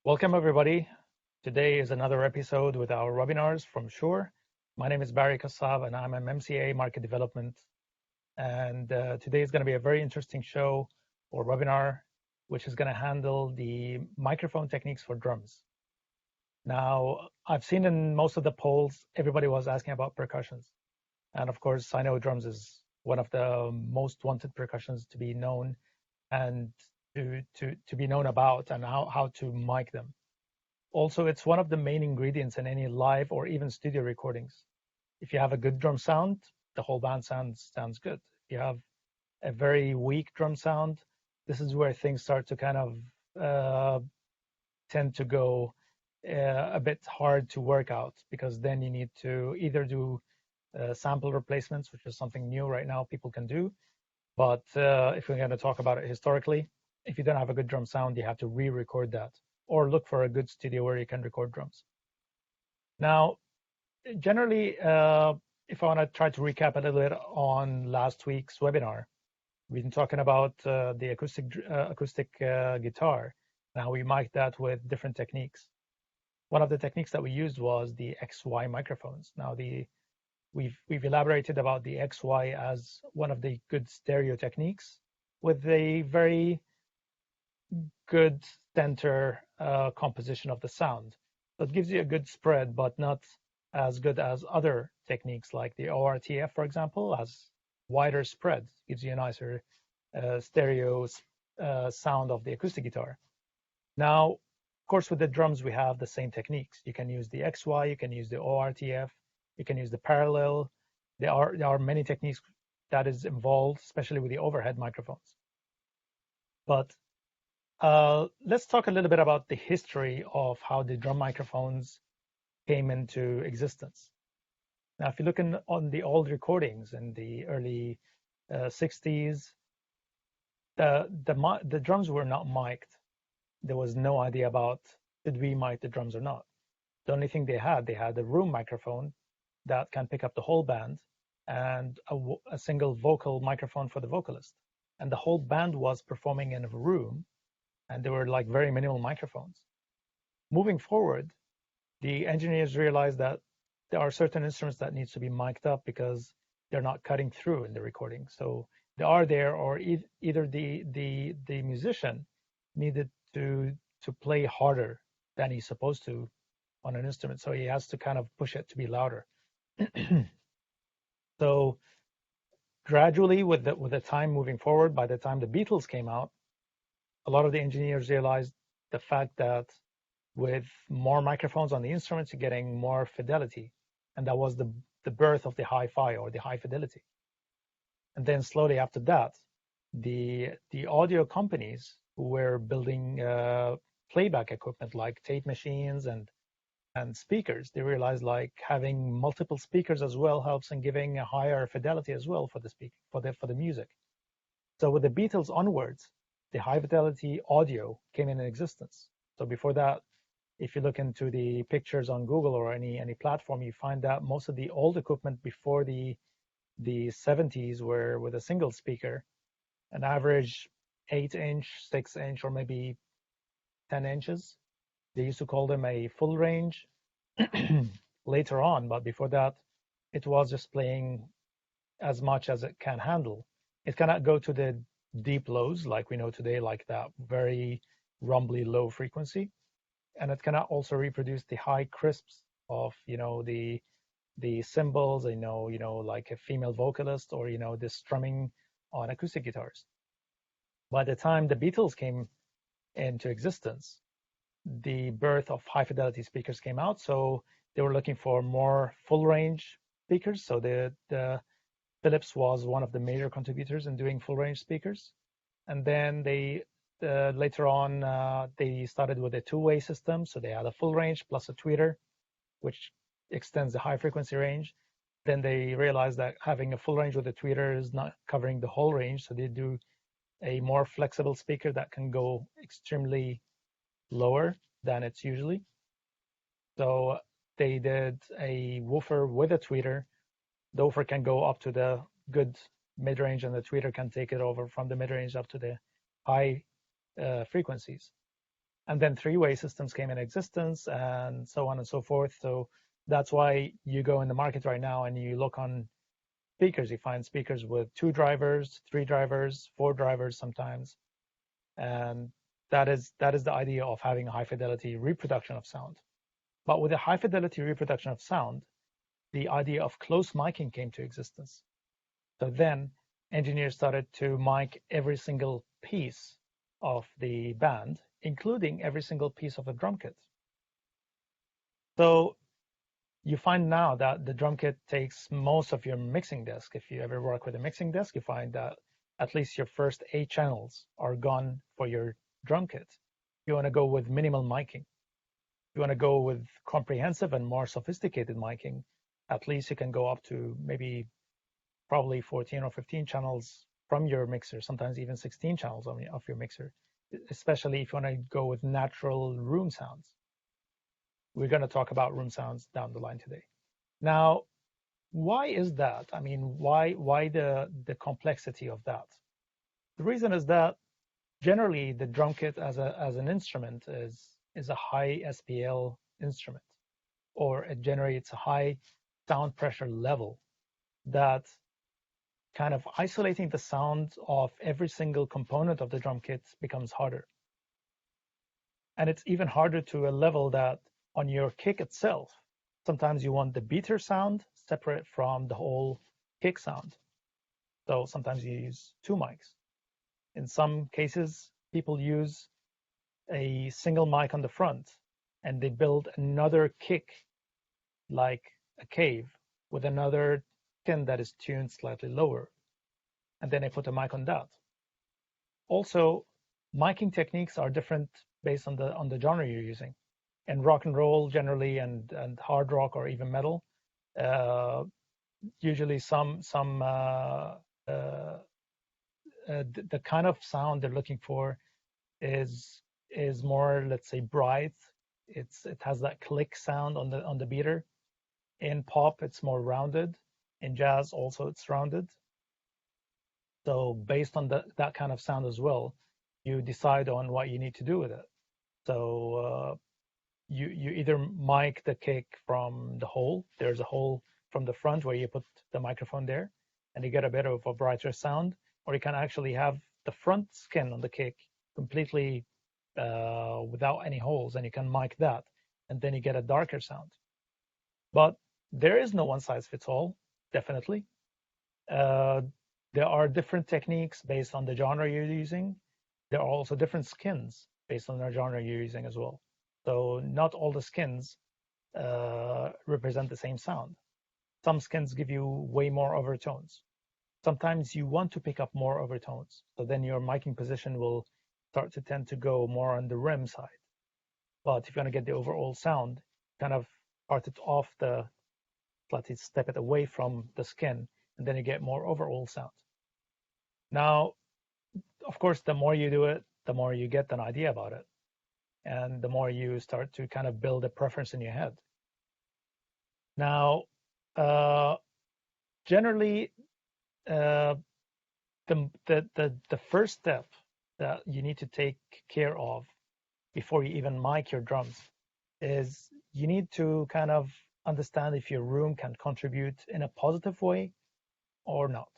Welcome, everybody. Today is another episode with our webinars from Shure. My name is Barry Kassav, and I'm an MCA Market Development. And today is going to be a very interesting show or webinar, which is going to handle the microphone techniques for drums. Now, I've seen in most of the polls, everybody was asking about percussions. And of course, I know drums is one of the most wanted percussions to be known and to be known about and how to mic them. Also, it's one of the main ingredients in any live or even studio recordings. If you have a good drum sound, the whole band sounds good. If you have a very weak drum sound, this is where things start to kind of tend to go a bit hard to work out, because then you need to either do sample replacements, which is something new right now people can do. But if we're going to talk about it historically, if you don't have a good drum sound, you have to re-record that or look for a good studio where you can record drums. Now, generally, if I want to try to recap a little bit on last week's webinar, we've been talking about the acoustic guitar. Now we mic'd that with different techniques. One of the techniques that we used was the XY microphones. Now we've elaborated about the XY as one of the good stereo techniques with a very good center composition of the sound. So it gives you a good spread, but not as good as other techniques like the ORTF, for example, has wider spread, gives you a nicer stereo sound of the acoustic guitar. Now, of course, with the drums, we have the same techniques. You can use the XY, you can use the ORTF, you can use the parallel. There are many techniques that is involved, especially with the overhead microphones. But let's talk a little bit about the history of how the drum microphones came into existence. Now, if you look on the old recordings in the early 60s, the drums were not mic'd. There was no idea about did we mic the drums or not. The only thing they had a room microphone that can pick up the whole band and a single vocal microphone for the vocalist. And the whole band was performing in a room, and they were like very minimal microphones. Moving forward, the engineers realized that there are certain instruments that needs to be mic'd up because they're not cutting through in the recording. So they are there, or either the musician needed to play harder than he's supposed to on an instrument, so he has to kind of push it to be louder. So gradually, with the time moving forward, by the time the Beatles came out, a lot of the engineers realized the fact that with more microphones on the instruments, you're getting more fidelity. And that was the birth of the hi-fi or the high fidelity. And then slowly after that, the audio companies who were building playback equipment like tape machines and speakers, they realized like having multiple speakers as well helps in giving a higher fidelity as well for the music. So with the Beatles onwards, the high fidelity audio came in existence. So before that, if you look into the pictures on Google or any platform, you find that most of the old equipment before the 70s were with a single speaker, an average 8-inch, 6-inch, or maybe 10 inches. They used to call them a full range later on, but before that, it was just playing as much as it can handle. It cannot go to the deep lows like we know today, like that very rumbly low frequency, and it cannot also reproduce the high crisps of the cymbals, like a female vocalist, or the strumming on acoustic guitars. By the time the Beatles came into existence, the birth of high fidelity speakers came out, so they were looking for more full range speakers. So the Philips was one of the major contributors in doing full range speakers, and then they later on they started with a two-way system. So they had a full range plus a tweeter, which extends the high frequency range. Then they realized that having a full range with a tweeter is not covering the whole range, so they do a more flexible speaker that can go extremely lower than it's usually. So they did a woofer with a tweeter. The woofer can go up to the good mid-range, and the tweeter can take it over from the mid-range up to the high frequencies. And then three-way systems came in existence, and so on and so forth. So that's why you go in the market right now and you look on speakers. You find speakers with 2 drivers, 3 drivers, 4 drivers sometimes, and that is the idea of having a high fidelity reproduction of sound. But with a high fidelity reproduction of sound, the idea of close miking came to existence. So then engineers started to mic every single piece of the band, including every single piece of the drum kit. So you find now that the drum kit takes most of your mixing desk. If you ever work with a mixing desk, you find that at least your first 8 channels are gone for your drum kit. You want to go with minimal miking. You want to go with comprehensive and more sophisticated miking, at least you can go up to maybe probably 14 or 15 channels from your mixer, sometimes even 16 channels of your mixer, especially if you want to go with natural room sounds. We're going to talk about room sounds down the line today. Now, why is that? I mean, why the complexity of that? The reason is that generally the drum kit as an instrument is a high SPL instrument, or it generates a high sound pressure level that kind of isolating the sound of every single component of the drum kit becomes harder. And it's even harder to a level that on your kick itself, sometimes you want the beater sound separate from the whole kick sound. So sometimes you use 2 mics. In some cases, people use a single mic on the front and they build another kick like a cave with another pin that is tuned slightly lower. And then they put a mic on that. Also, miking techniques are different based on the genre you're using. In rock and roll generally, and hard rock or even metal, usually the kind of sound they're looking for is more, let's say, bright. It has that click sound on the beater. In pop, it's more rounded. In jazz, also it's rounded. So based on that kind of sound as well, you decide on what you need to do with it. So you either mic the kick from the hole. There's a hole from the front where you put the microphone there, and you get a bit of a brighter sound. Or you can actually have the front skin on the kick completely without any holes, and you can mic that, and then you get a darker sound. But there is no one size fits all, definitely. There are different techniques based on the genre you're using. There are also different skins based on the genre you're using as well. So not all the skins represent the same sound. Some skins give you way more overtones. Sometimes you want to pick up more overtones. So then your miking position will start to tend to go more on the rim side. But if you want to get the overall sound, kind of part it off slightly step it away from the skin, and then you get more overall sound. Now, of course, the more you do it, the more you get an idea about it. And the more you start to kind of build a preference in your head. Now, generally, the first step that you need to take care of before you even mic your drums is you need to kind of understand if your room can contribute in a positive way or not.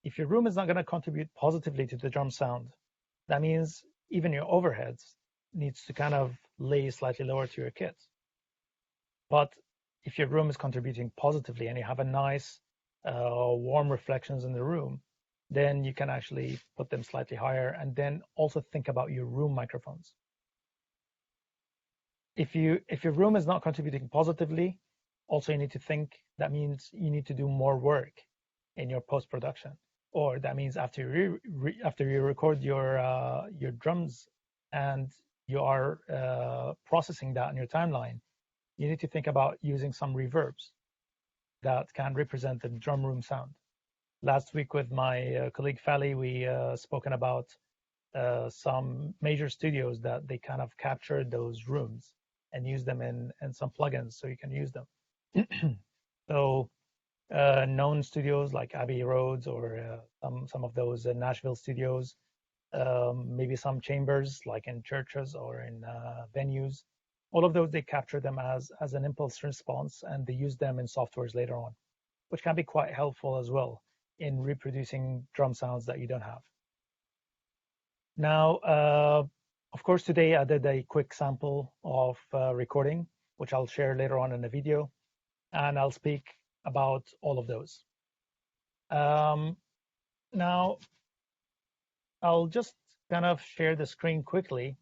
If your room is not going to contribute positively to the drum sound, that means even your overheads needs to kind of lay slightly lower to your kit. But if your room is contributing positively and you have a nice warm reflections in the room, then you can actually put them slightly higher, and then also think about your room microphones. If your room is not contributing positively, also you need to think that means you need to do more work in your post-production, or that means after you record your drums and you are processing that in your timeline, you need to think about using some reverbs that can represent the drum room sound. Last week with my colleague Fally, we spoken about some major studios that they kind of captured those rooms and use them in some plugins so you can use them. So known studios like Abbey Roads or some of those Nashville studios, maybe some chambers like in churches or in venues. All of those, they capture them as an impulse response, and they use them in softwares later on, which can be quite helpful as well in reproducing drum sounds that you don't have. Now, of course, today I did a quick sample of recording, which I'll share later on in the video, and I'll speak about all of those. Now, I'll just kind of share the screen quickly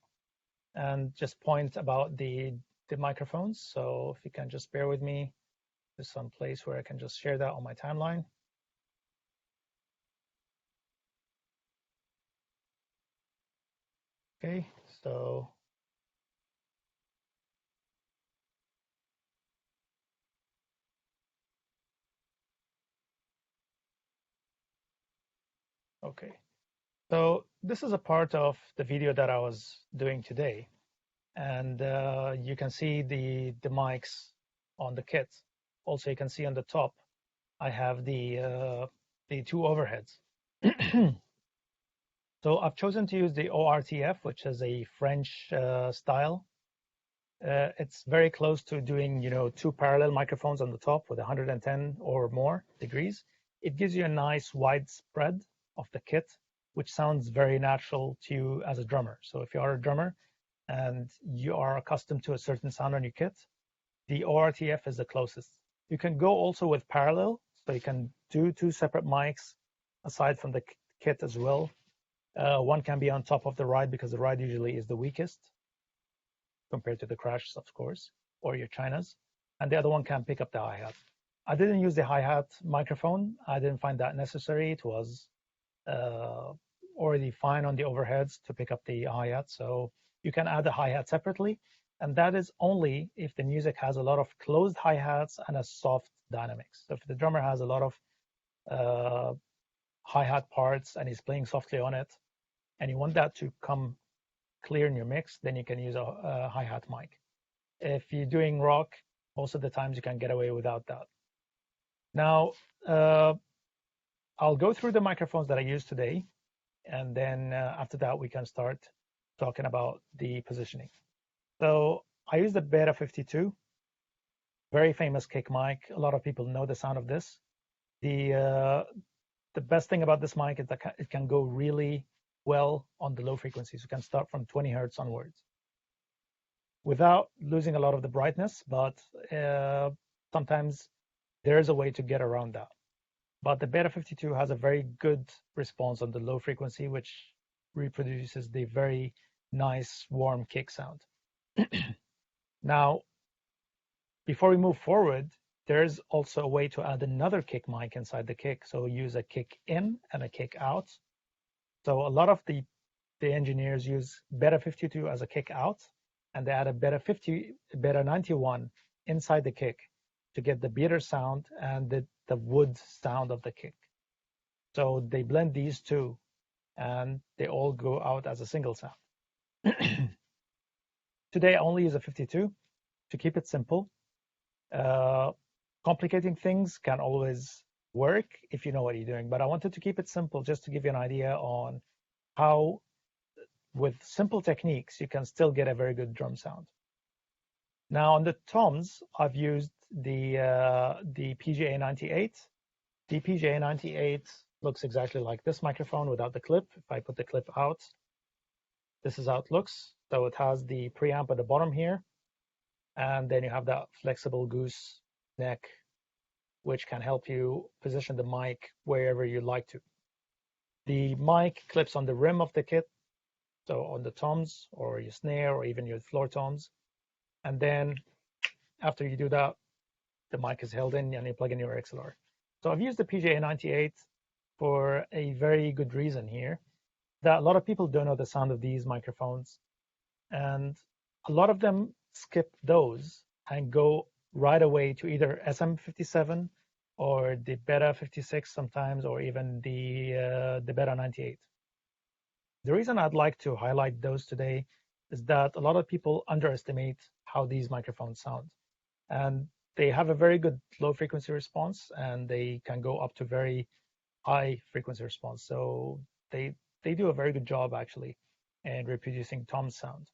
and just point about the microphones. So if you can just bear with me, there's some place where I can just share that on my timeline. Okay, so okay. So this is a part of the video that I was doing today. And you can see the mics on the kit. Also, you can see on the top, I have the two overheads. So I've chosen to use the ORTF, which is a French style. It's very close to doing, two parallel microphones on the top with 110 or more degrees. It gives you a nice wide spread of the kit, which sounds very natural to you as a drummer. So if you are a drummer and you are accustomed to a certain sound on your kit, the ORTF is the closest. You can go also with parallel, so you can do two separate mics aside from the kit as well. One can be on top of the ride because the ride usually is the weakest compared to the crashes, of course, or your Chinas. And the other one can pick up the hi-hat. I didn't use the hi-hat microphone. I didn't find that necessary. It was already fine on the overheads to pick up the hi-hat. So you can add the hi-hat separately. And that is only if the music has a lot of closed hi-hats and a soft dynamics. So if the drummer has a lot of hi-hat parts and he's playing softly on it, and you want that to come clear in your mix, then you can use a hi-hat mic. If you're doing rock, most of the times you can get away without that. Now, I'll go through the microphones that I used today, and then after that, we can start talking about the positioning. So I used the Beta 52, very famous kick mic. A lot of people know the sound of this. The best thing about this mic is that it can go really well on the low frequencies. You can start from 20 hertz onwards without losing a lot of the brightness, but sometimes there is a way to get around that. But the Beta 52 has a very good response on the low frequency, which reproduces the very nice warm kick sound. Now, before we move forward, there's also a way to add another kick mic inside the kick. So use a kick in and a kick out. So a lot of the engineers use Beta 52 as a kick out, and they add a Beta 91 inside the kick to get the beater sound and the wood sound of the kick. So they blend these two, and they all go out as a single sound. Today, I only use a 52 to keep it simple. Complicating things can always work if you know what you're doing, but I wanted to keep it simple just to give you an idea on how, with simple techniques, you can still get a very good drum sound. Now on the toms, I've used the PGA 98. The PGA 98 looks exactly like this microphone without the clip. If I put the clip out, this is how it looks. So it has the preamp at the bottom here, and then you have that flexible goose neck, which can help you position the mic wherever you like to. The mic clips on the rim of the kit, so on the toms or your snare or even your floor toms. And then after you do that, the mic is held in and you plug in your XLR. So I've used the PGA 98 for a very good reason here, that a lot of people don't know the sound of these microphones. And a lot of them skip those and go right away to either SM57 or the Beta 56 sometimes, or even the Beta 98. The reason I'd like to highlight those today is that a lot of people underestimate how these microphones sound. And they have a very good low frequency response, and they can go up to very high frequency response. So they they do a very good job actually in reproducing Tom's sound.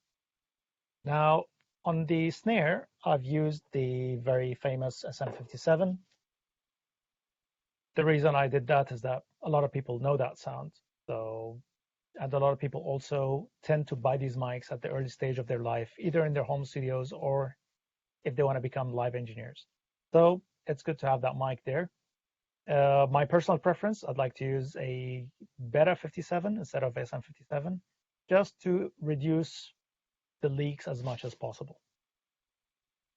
Now, on the snare, I've used the very famous SM57. The reason I did that is that a lot of people know that sound. So, and a lot of people also tend to buy these mics at the early stage of their life, either in their home studios or if they want to become live engineers. So it's good to have that mic there. My personal preference, I'd like to use a Beta 57 instead of SM57, just to reduce the leaks as much as possible.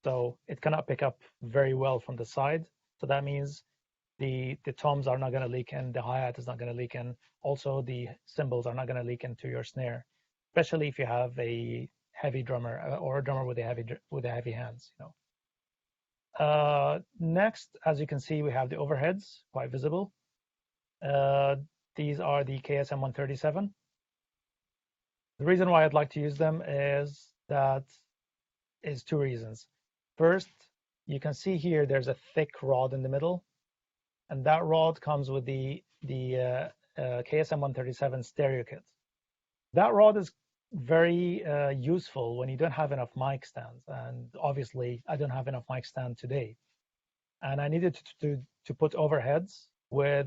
So it cannot pick up very well from the side. So that means the toms are not going to leak in, the hi-hat is not going to leak in. Also, the cymbals are not going to leak into your snare, especially if you have a heavy drummer or a drummer with a heavy hands. Next, as you can see, we have the overheads, quite visible. These are the KSM 137. The reason why I'd like to use them is two reasons. First, you can see here there's a thick rod in the middle, and that rod comes with the KSM 137 stereo kit. That rod is very useful when you don't have enough mic stands, and obviously I don't have enough mic stand today, and I needed to put overheads with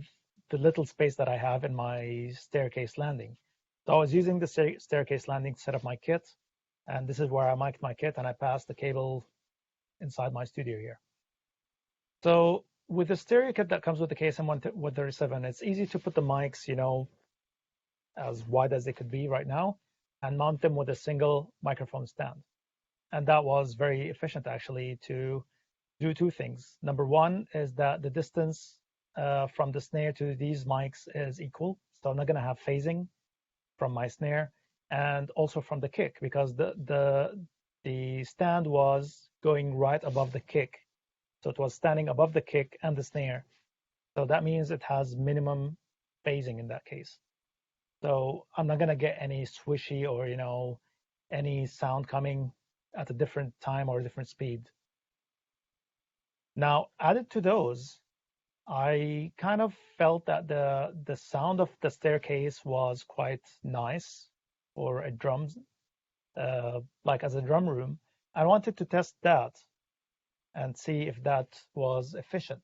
the little space that I have in my staircase landing. So I was using the staircase landing to set up my kit, and this is where I mic'd my kit, and I passed the cable inside my studio here. So with the stereo kit that comes with the KSM 137, it's easy to put the mics, as wide as they could be right now, and mount them with a single microphone stand. And that was very efficient, actually, to do two things. Number one is that the distance from the snare to these mics is equal, so I'm not going to have phasing from my snare, and also from the kick, because the stand was going right above the kick. So it was standing above the kick and the snare. So that means it has minimum phasing in that case. So I'm not going to get any swishy or, any sound coming at a different time or a different speed. Now, added to those, I kind of felt that the sound of the staircase was quite nice for a drums, like as a drum room. I wanted to test that and see if that was efficient.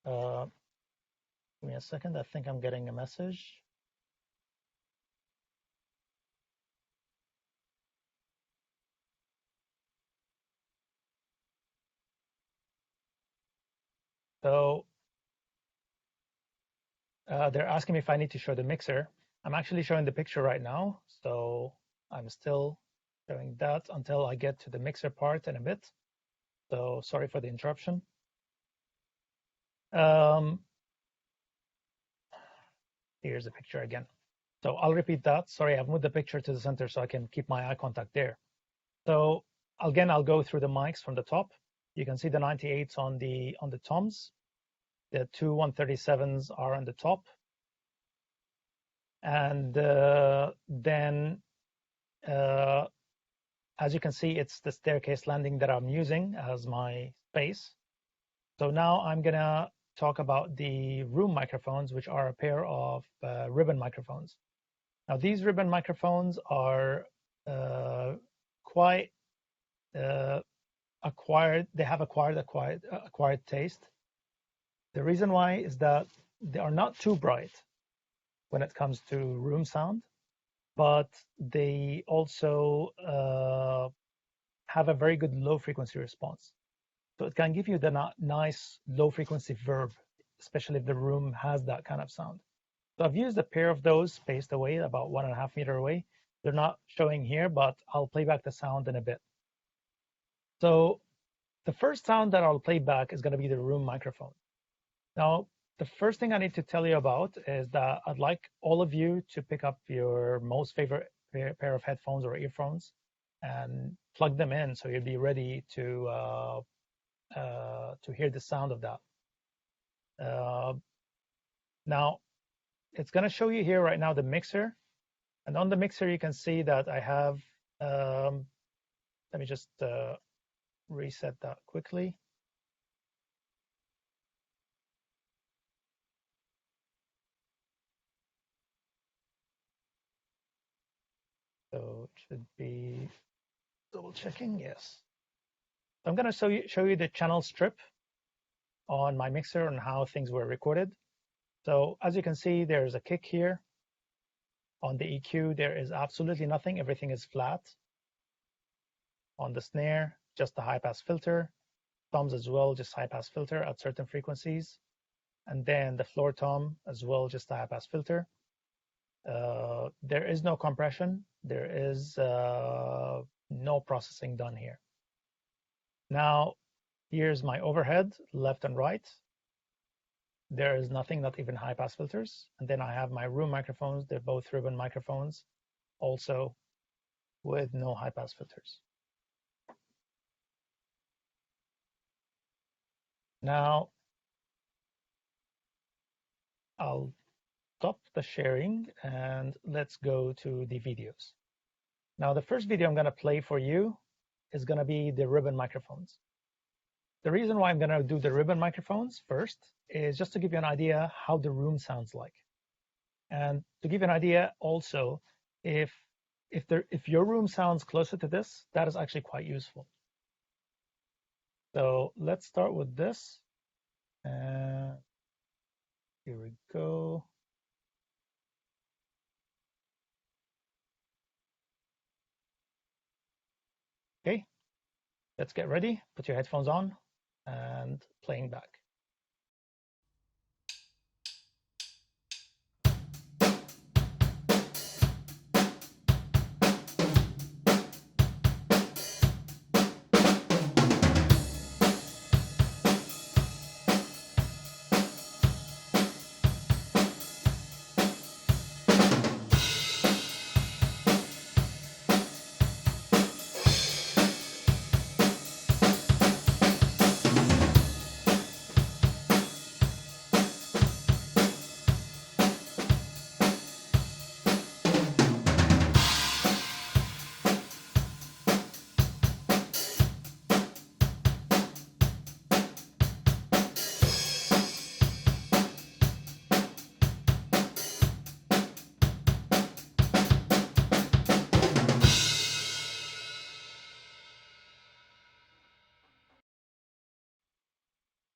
Give me a second. I think I'm getting a message. So they're asking me if I need to show the mixer. I'm actually showing the picture right now. So I'm still showing that until I get to the mixer part in a bit. So sorry for the interruption. Here's the picture again. So I'll repeat that. Sorry, I've moved the picture to the center so I can keep my eye contact there. So again, I'll go through the mics from the top. You can see the 98s on the toms. The two 137s are on the top. And then, as you can see, it's the staircase landing that I'm using as my space. So now I'm going to talk about the room microphones, which are a pair of ribbon microphones. Now, these ribbon microphones are quite acquired. They have acquired taste. The reason why is that they are not too bright when it comes to room sound, but they also have a very good low frequency response. So it can give you the nice low frequency verb, especially if the room has that kind of sound. So I've used a pair of those spaced away, about 1.5 meters away. They're not showing here, but I'll play back the sound in a bit. So the first sound that I'll play back is going to be the room microphone. Now, the first thing I need to tell you about is that I'd like all of you to pick up your most favorite pair of headphones or earphones and plug them in so you'll be ready to hear the sound of that. Now, it's going to show you here right now the mixer. And on the mixer, you can see that I have, let me just reset that quickly. So it should be double checking. Yes. So I'm going to show you the channel strip on my mixer and how things were recorded. So as you can see, there's a kick here. On the EQ, there is absolutely nothing. Everything is flat. On the snare, just a high pass filter. Toms as well, just high pass filter at certain frequencies. And then the floor tom as well, just a high pass filter. There is no compression. There is no processing done here. Now, here's my overhead, left and right. There is nothing, not even high pass filters. And then I have my room microphones. They're both ribbon microphones, also with no high pass filters. Now, I'll stop the sharing and let's go to the videos. Now, the first video I'm going to play for you is going to be the ribbon microphones. The reason why I'm going to do the ribbon microphones first is just to give you an idea how the room sounds like. And to give you an idea also, if your room sounds closer to this, that is actually quite useful. So let's start with this. And here we go. Okay, let's get ready. Put your headphones on and playing back.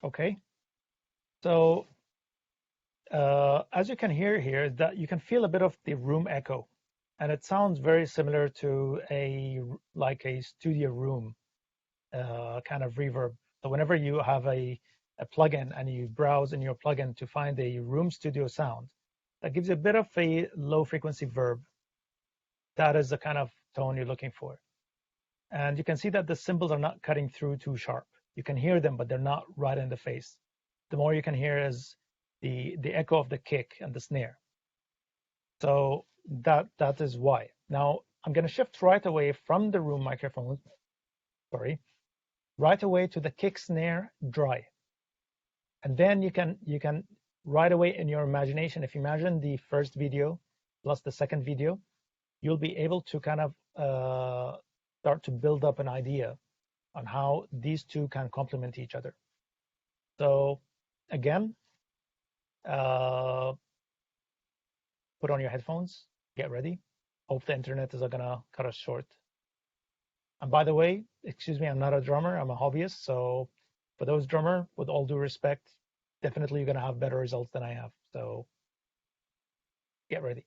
Okay, so as you can hear here, that you can feel a bit of the room echo, and it sounds very similar to like a studio room kind of reverb. So whenever you have a plugin and you browse in your plugin to find a room studio sound, that gives you a bit of a low frequency verb. That is the kind of tone you're looking for. And you can see that the cymbals are not cutting through too sharp. You can hear them, but they're not right in the face. The more you can hear is the echo of the kick and the snare. So that is why. Now I'm going to shift right away from the room microphone, right away to the kick snare dry. And then you can right away in your imagination, if you imagine the first video plus the second video, you'll be able to kind of start to build up an idea on how these two can complement each other. So again, put on your headphones, get ready. Hope the internet is not gonna cut us short. And by the way, excuse me, I'm not a drummer, I'm a hobbyist. So for those drummer, with all due respect, definitely you're gonna have better results than I have. So get ready.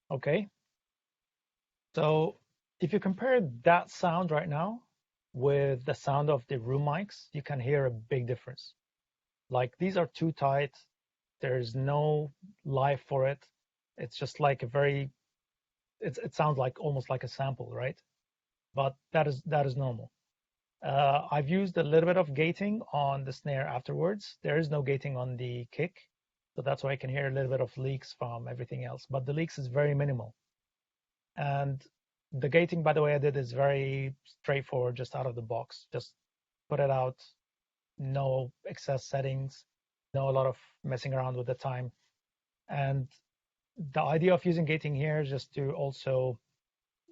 Okay. So if you compare that sound right now with the sound of the room mics, you can hear a big difference. Like these are too tight. There's no life for it. It's just like a very, it sounds like almost like a sample, right? But that is normal. I've used a little bit of gating on the snare afterwards. There is no gating on the kick, so that's why I can hear a little bit of leaks from everything else. But the leaks is very minimal. And the gating, by the way, I did is very straightforward, just out of the box. Just put it out, no excess settings, no a lot of messing around with the time. And the idea of using gating here is just to also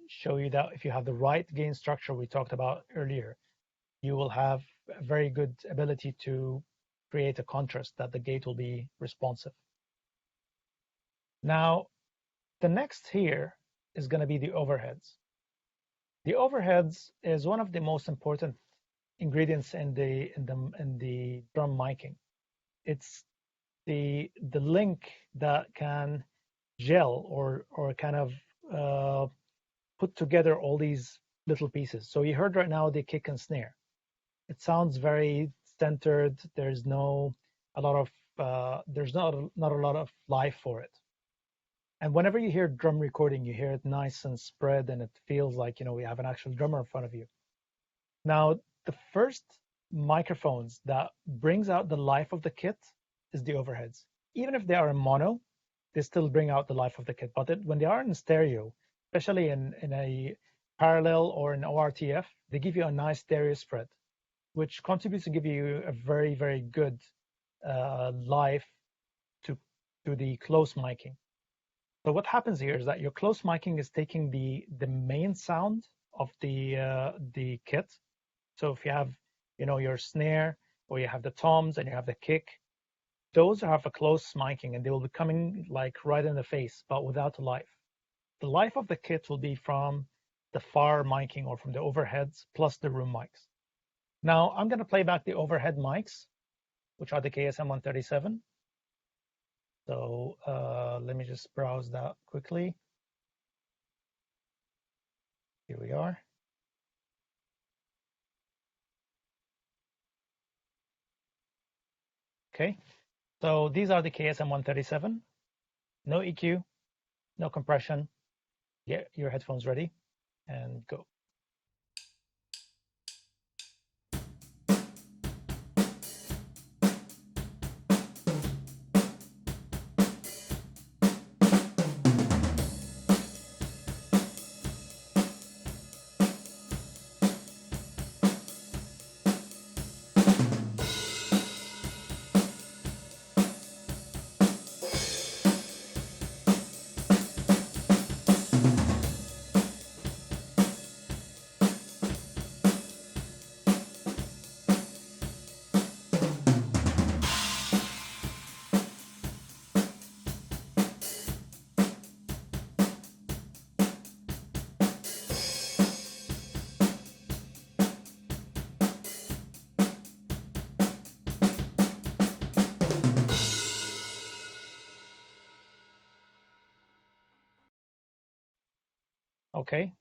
show you that if you have the right gain structure we talked about earlier, you will have a very good ability to create a contrast that the gate will be responsive. Now, the next here is going to be the overheads. The overheads is one of the most important ingredients in the drum miking. It's the link that can gel or kind of put together all these little pieces. So you heard right now the kick and snare. It sounds very centered. There's not a lot of life for it. And whenever you hear drum recording, you hear it nice and spread, and it feels like, we have an actual drummer in front of you. Now, the first microphones that brings out the life of the kit is the overheads. Even if they are in mono, they still bring out the life of the kit. But when they are in stereo, especially in a parallel or an ORTF, they give you a nice stereo spread, which contributes to give you a very, very good life to the close miking. So what happens here is that your close miking is taking the main sound of the kit. So if you have, your snare, or you have the toms and you have the kick, those have a close miking and they will be coming like right in the face, but without life. The life of the kit will be from the far miking or from the overheads plus the room mics. Now I'm going to play back the overhead mics, which are the KSM 137. So let me just browse that quickly. Here we are. Okay, so these are the KSM 137. No EQ, no compression. Get your headphones ready and go. Okay,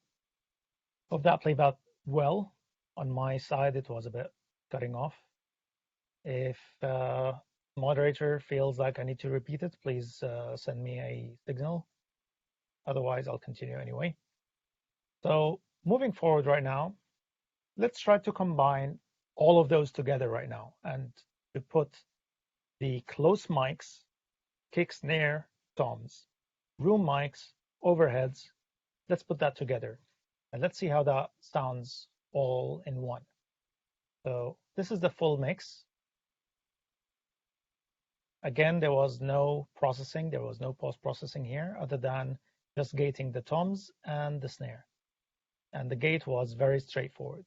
hope that played out well. On my side, it was a bit cutting off. If moderator feels like I need to repeat it, please send me a signal. Otherwise, I'll continue anyway. So moving forward right now, let's try to combine all of those together right now and to put the close mics, kick, snare, toms, room mics, overheads. Let's put that together and let's see how that sounds all in one. So this is the full mix. Again, there was no processing. There was no post-processing here other than just gating the toms and the snare. And the gate was very straightforward.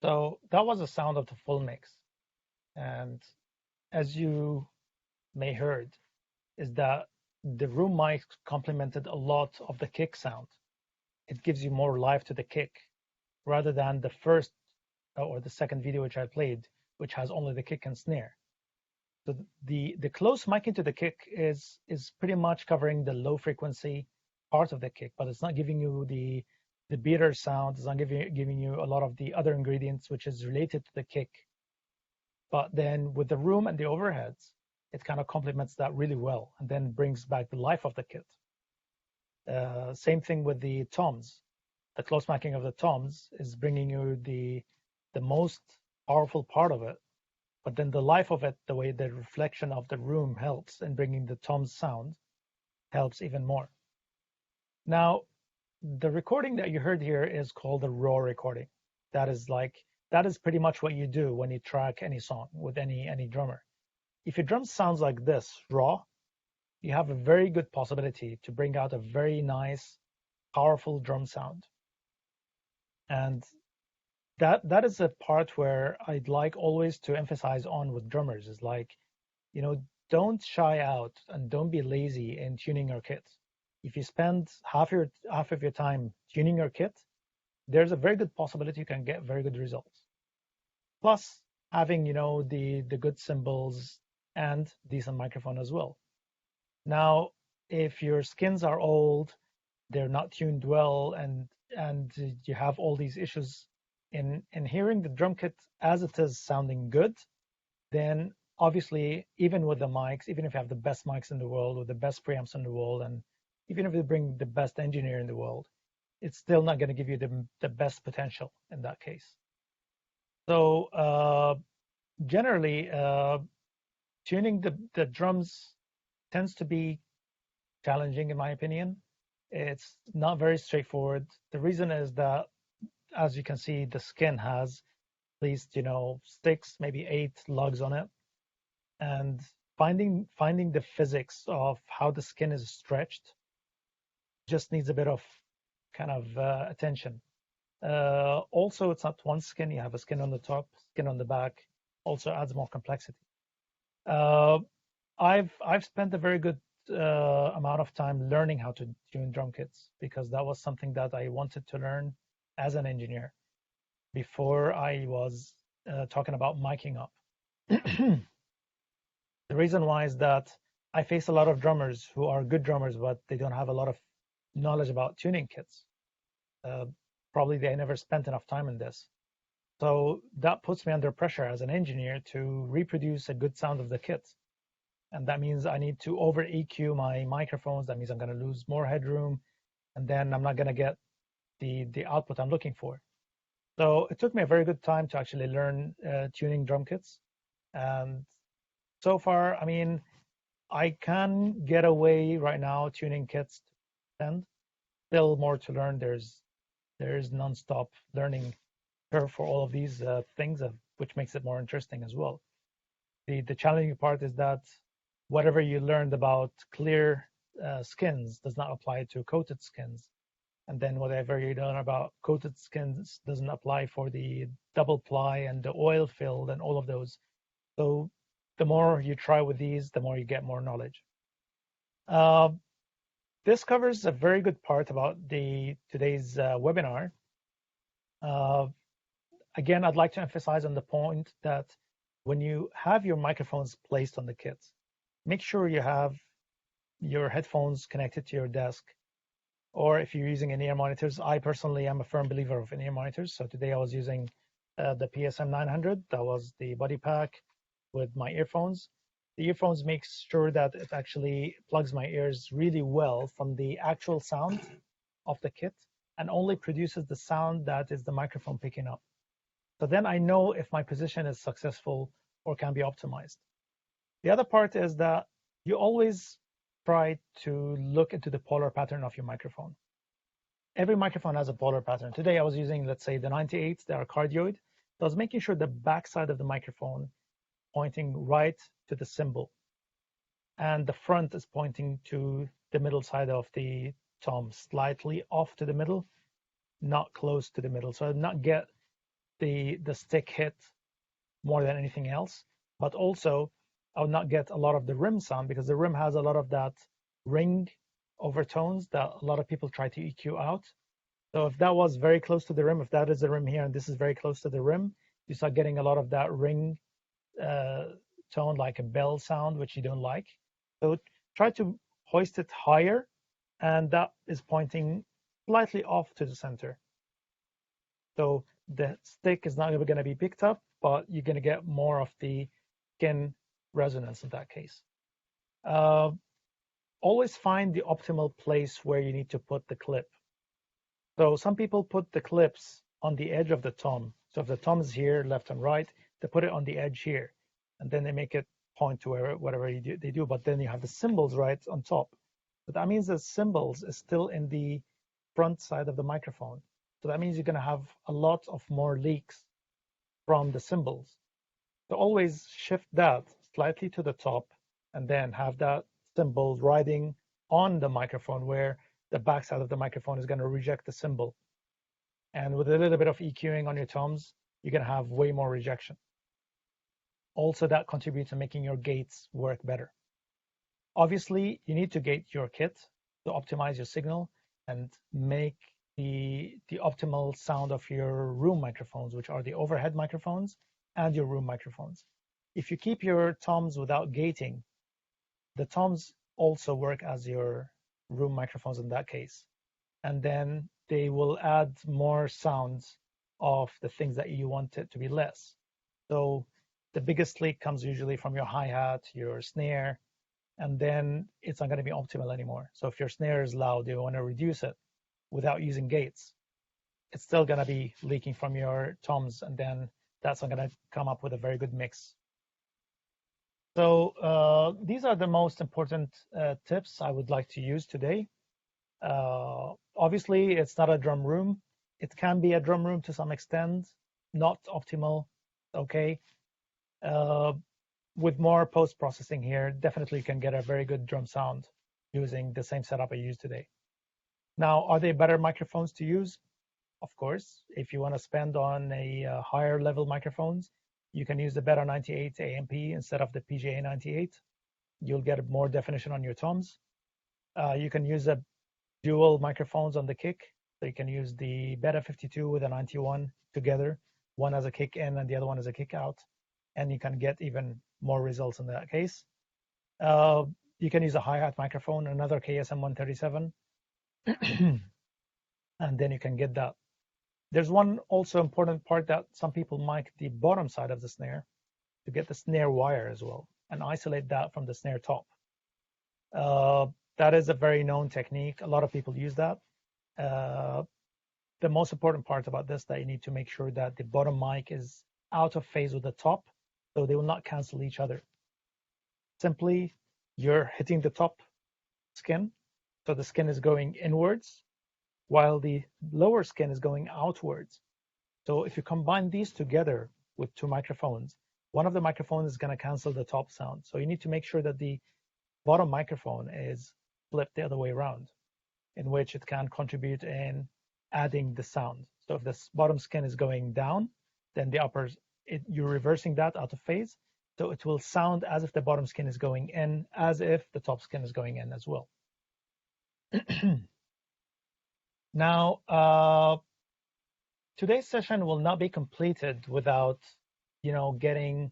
So that was the sound of the full mix. And as you may heard, is that the room mic complemented a lot of the kick sound. It gives you more life to the kick rather than the first or the second video which I played, which has only the kick and snare. So the close mic into the kick is pretty much covering the low frequency part of the kick, but it's not giving you the beater sound. It's not giving you a lot of the other ingredients which is related to the kick. But then with the room and the overheads, it kind of complements that really well, and then brings back the life of the kit. Same thing with the toms. The close micing of the toms is bringing you the most powerful part of it, but then the life of it, the way the reflection of the room helps in bringing the toms sound, helps even more. Now, the recording that you heard here is called a raw recording. That is pretty much what you do when you track any song with any drummer. If your drum sounds like this, raw, you have a very good possibility to bring out a very nice, powerful drum sound. And that is a part where I'd like always to emphasize on with drummers is like, don't shy out and don't be lazy in tuning your kit. If you spend half of your time tuning your kit, there's a very good possibility you can get very good results. Plus having, the good cymbals and decent microphone as well. Now, if your skins are old, they're not tuned well, and you have all these issues in hearing the drum kit as it is sounding good, then obviously, even with the mics, even if you have the best mics in the world with the best preamps in the world, and even if you bring the best engineer in the world, it's still not going to give you the best potential in that case. So generally, tuning the drums tends to be challenging, in my opinion. It's not very straightforward. The reason is that, as you can see, the skin has at least 6, maybe 8 lugs on it, and finding the physics of how the skin is stretched just needs a bit of kind of attention. Also, it's not one skin. You have a skin on the top, skin on the back. Also adds more complexity. I've spent a very good amount of time learning how to tune drum kits, because that was something that I wanted to learn as an engineer before I was talking about miking up. The reason why is that I face a lot of drummers who are good drummers, but they don't have a lot of knowledge about tuning kits. Probably they never spent enough time in this. So that puts me under pressure as an engineer to reproduce a good sound of the kit. And that means I need to over EQ my microphones. That means I'm going to lose more headroom, and then I'm not going to get the output I'm looking for. So it took me a very good time to actually learn tuning drum kits. And so far, I mean, I can get away right now tuning kits, and still more to learn. There's nonstop learning curve for all of these things, which makes it more interesting as well. The challenging part is that whatever you learned about clear skins does not apply to coated skins. And then whatever you learn about coated skins doesn't apply for the double ply and the oil filled and all of those. So the more you try with these, the more you get more knowledge. This covers a very good part about today's webinar. Again, I'd like to emphasize on the point that when you have your microphones placed on the kits, make sure you have your headphones connected to your desk, or if you're using in-ear monitors. I personally am a firm believer of in-ear monitors. So today I was using the PSM 900. That was the body pack with my earphones. The earphones make sure that it actually plugs my ears really well from the actual sound of the kit, and only produces the sound that is the microphone picking up. So then I know if my position is successful or can be optimized. The other part is that you always try to look into the polar pattern of your microphone. Every microphone has a polar pattern. Today I was using, let's say, the 98s, they are cardioid. So I was making sure the back side of the microphone pointing right to the cymbal, and the front is pointing to the middle side of the tom, slightly off to the middle, not close to the middle. So I not get the stick hit more than anything else. But also, I would not get a lot of the rim sound because the rim has a lot of that ring overtones that a lot of people try to EQ out. So if that was very close to the rim, if that is the rim here and this is very close to the rim, you start getting a lot of that ring tone, like a bell sound, which you don't like. So try to hoist it higher, and that is pointing slightly off to the center. So the stick is not going to be picked up, but you're going to get more of the skin resonance in that case. Always find the optimal place where you need to put the clip. So some people put the clips on the edge of the tom. So if the tom is here, left and right, they put it on the edge here, and then they make it point to whatever they do. But then you have the cymbals right on top. But that means the cymbals is still in the front side of the microphone. So that means you're going to have a lot of more leaks from the cymbals. So always shift that slightly to the top, and then have that cymbal riding on the microphone where the backside of the microphone is going to reject the cymbal. And with a little bit of EQing on your toms, you're going to have way more rejection. Also, that contributes to making your gates work better. Obviously, you need to gate your kit to optimize your signal and make the optimal sound of your room microphones, which are the overhead microphones and your room microphones. If you keep your toms without gating, the toms also work as your room microphones in that case. And then they will add more sounds of the things that you want it to be less. So the biggest leak comes usually from your hi-hat, your snare, and then it's not going to be optimal anymore. So if your snare is loud, you want to reduce it without using gates. It's still going to be leaking from your toms, and then that's not going to come up with a very good mix. So these are the most important tips I would like to use today. Obviously, it's not a drum room. It can be a drum room to some extent, not optimal, okay? With more post-processing here, definitely you can get a very good drum sound using the same setup I used today. Now, are they better microphones to use? Of course, if you want to spend on a higher level microphones, you can use the Beta 98 AMP instead of the PGA 98. You'll get more definition on your toms. You can use a dual microphones on the kick. So you can use the Beta 52 with a 91 together, one as a kick in and the other one as a kick out. And you can get even more results in that case. You can use a hi-hat microphone, another KSM 137, and then you can get that. There's one also important part that some people mic the bottom side of the snare to get the snare wire as well and isolate that from the snare top. That is a very known technique. A lot of people use that. The most important part about this that you need to make sure that the bottom mic is out of phase with the top, so they will not cancel each other. Simply, you're hitting the top skin, so the skin is going inwards, while the lower skin is going outwards. So if you combine these together with two microphones, one of the microphones is going to cancel the top sound. So you need to make sure that the bottom microphone is flipped the other way around, in which it can contribute in adding the sound. So if the bottom skin is going down, then the upper, you're reversing that out of phase. So it will sound as if the bottom skin is going in, as if the top skin is going in as well. Now, today's session will not be completed without, getting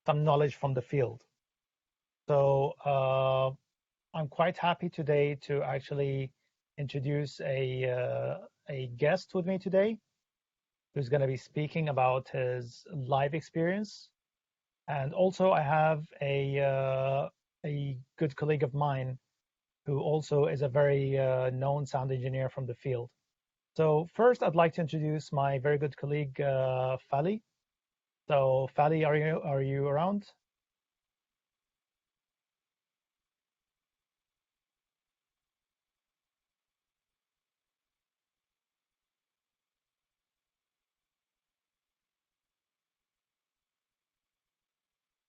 some knowledge from the field. So I'm quite happy today to actually introduce a guest with me today, who's going to be speaking about his live experience. And also I have a good colleague of mine who also is a very known sound engineer from the field. So first, I'd like to introduce my very good colleague, Fali. So Fali, are you around?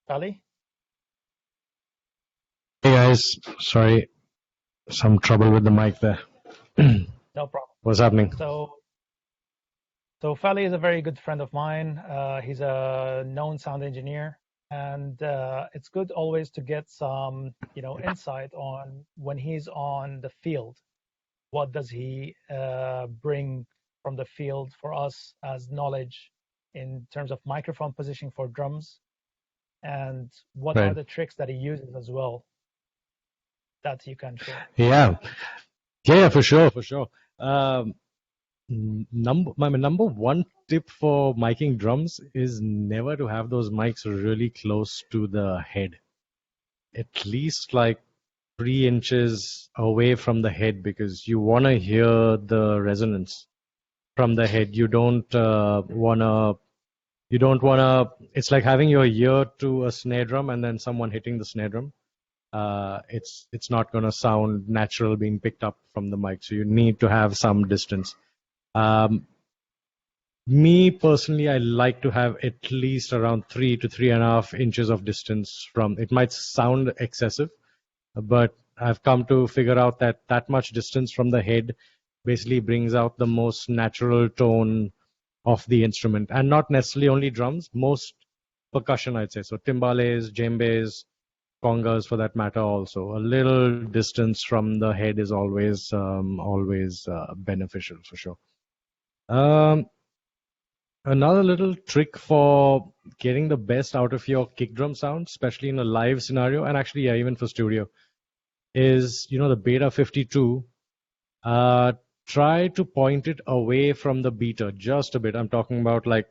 Fali? Hey guys, sorry, some trouble with the mic there. No problem. What's happening? So So Fali is a very good friend of mine. He's a known sound engineer, and it's good always to get some, insight on when he's on the field. What does he bring from the field for us as knowledge in terms of microphone positioning for drums, and what are Right. the tricks that he uses as well that you can share? Yeah. Yeah, for sure, for sure. Um, my number one tip for miking drums is never to have those mics really close to the head. At least like 3 inches away from the head, because you want to hear the resonance from the head. You don't wanna. It's like having your ear to a snare drum and then someone hitting the snare drum. It's not gonna sound natural being picked up from the mic. So you need to have some distance. Um, Me personally, I like to have at least around 3 to 3.5 inches of distance from. It might sound excessive, but I've come to figure out that that much distance from the head basically brings out the most natural tone of the instrument, and not necessarily only drums, most percussion, I'd say. So timbales, djembes, congas for that matter also. A little distance from the head is always beneficial for sure. Um, Another little trick for getting the best out of your kick drum sound, especially in a live scenario, and actually, yeah, even for studio, is the Beta 52. Uh, Try to point it away from the beater just a bit. I'm talking about like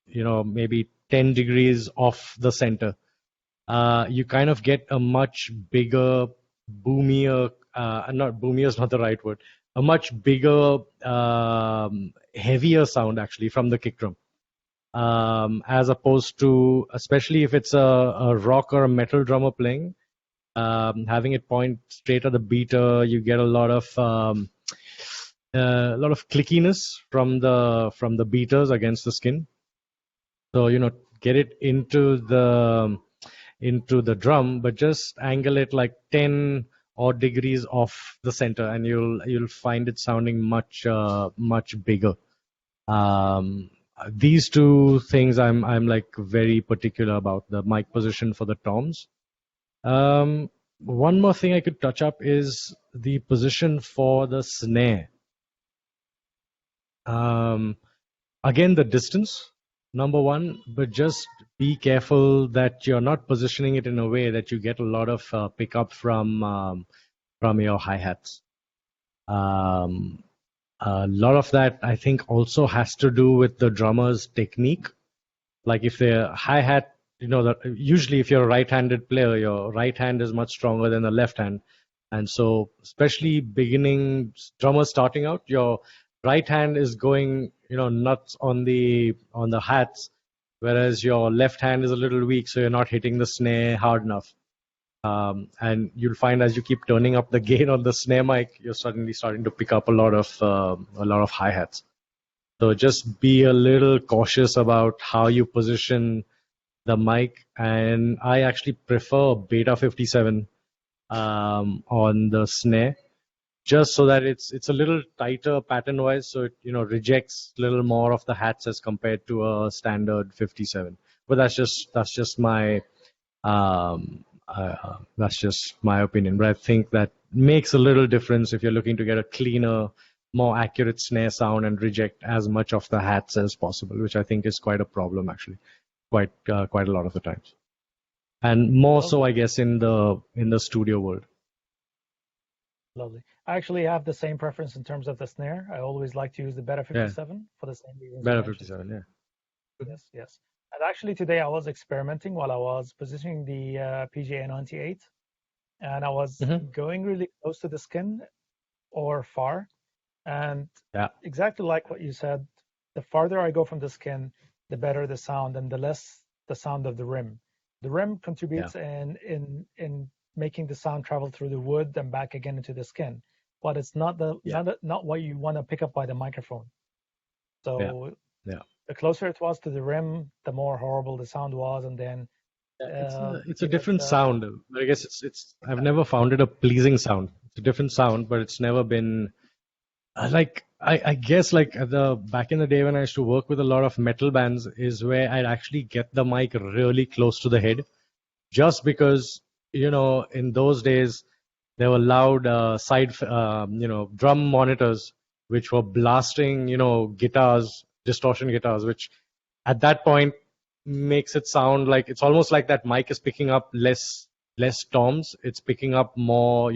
maybe 10 degrees off the center. You kind of get a much bigger, boomier. Not boomier is not the right word. A much bigger, heavier sound actually from the kick drum, as opposed to, especially if it's a rock or a metal drummer playing, having it point straight at the beater, you get a lot of clickiness from the beaters against the skin. So get it into the drum, but just angle it like 10 odd degrees off the center, and you'll find it sounding much bigger. Um, these two things I'm like very particular about: the mic position for the toms. One more thing I could touch up is the position for the snare. Um, Again, the distance, number one, but just be careful that you're not positioning it in a way that you get a lot of pickup from your hi-hats. Um, a lot of that, I think, also has to do with the drummer's technique. Like if the hi-hat, that usually if you're a right-handed player, your right hand is much stronger than the left hand. And so, especially beginning drummers starting out, your right hand is going, nuts on the hats, whereas your left hand is a little weak, so you're not hitting the snare hard enough. And you'll find as you keep turning up the gain on the snare mic, you're suddenly starting to pick up a lot of hi-hats. So just be a little cautious about how you position the mic. And I actually prefer Beta 57 on the snare, just so that it's a little tighter pattern wise, so it rejects a little more of the hats as compared to a standard 57. But that's just my opinion. But I think that makes a little difference if you're looking to get a cleaner, more accurate snare sound and reject as much of the hats as possible, which I think is quite a problem actually, quite a lot of the times, and more so Lovely, I guess in the studio world. lovely. I actually have the same preference in terms of the snare. I always like to use the Beta Yeah, 57 for the same reasons you better mentioned. 57. Yeah. Yes, yes. And actually today I was experimenting while I was positioning the PGA 98, and I was Hmm. going really close to the skin or far. And Yeah. exactly like what you said, the farther I go from the skin, the better the sound and the less the sound of the rim. The rim Yeah. contributes in making the sound travel through the wood and back again into the skin, but it's not the Yeah. not what you want to pick up by the microphone. Yeah. So Yeah. the closer it was to the rim, the more horrible the sound was, and then Yeah, it's a even different the sound. I guess it's I've never found it a pleasing sound. It's a different sound, but it's never been like I guess like the back in the day when I used to work with a lot of metal bands is where I'd actually get the mic really close to the head, just because in those days there were loud drum monitors which were blasting guitars, distortion guitars, which at that point makes it sound like it's almost like that mic is picking up less toms. It's picking up more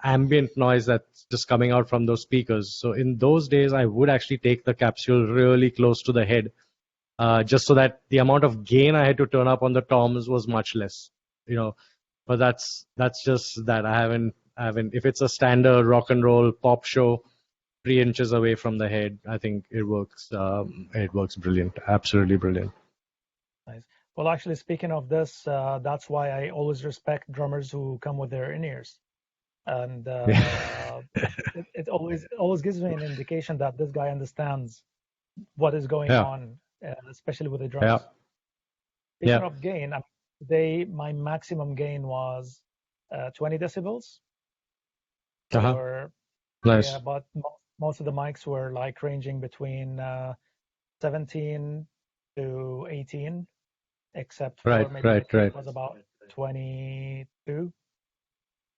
ambient noise that's just coming out from those speakers. So in those days, I would actually take the capsule really close to the head, just so that the amount of gain I had to turn up on the toms was much less. You know, but that's just that I haven't. If it's a standard rock and roll pop show, 3 inches away from the head, I think it works. It works brilliant, absolutely brilliant. Nice. Well, actually, speaking of this, that's why I always respect drummers who come with their in-ears, and it always gives me an indication that this guy understands what is going Yeah, on, especially with the yeah, drums. Speaking yeah. of gain, today my maximum gain was 20 decibels, Uh-huh. or yeah, Nice. but most of the mics were like ranging between 17 to 18, except Right, for maybe the right, kick right. was about 22.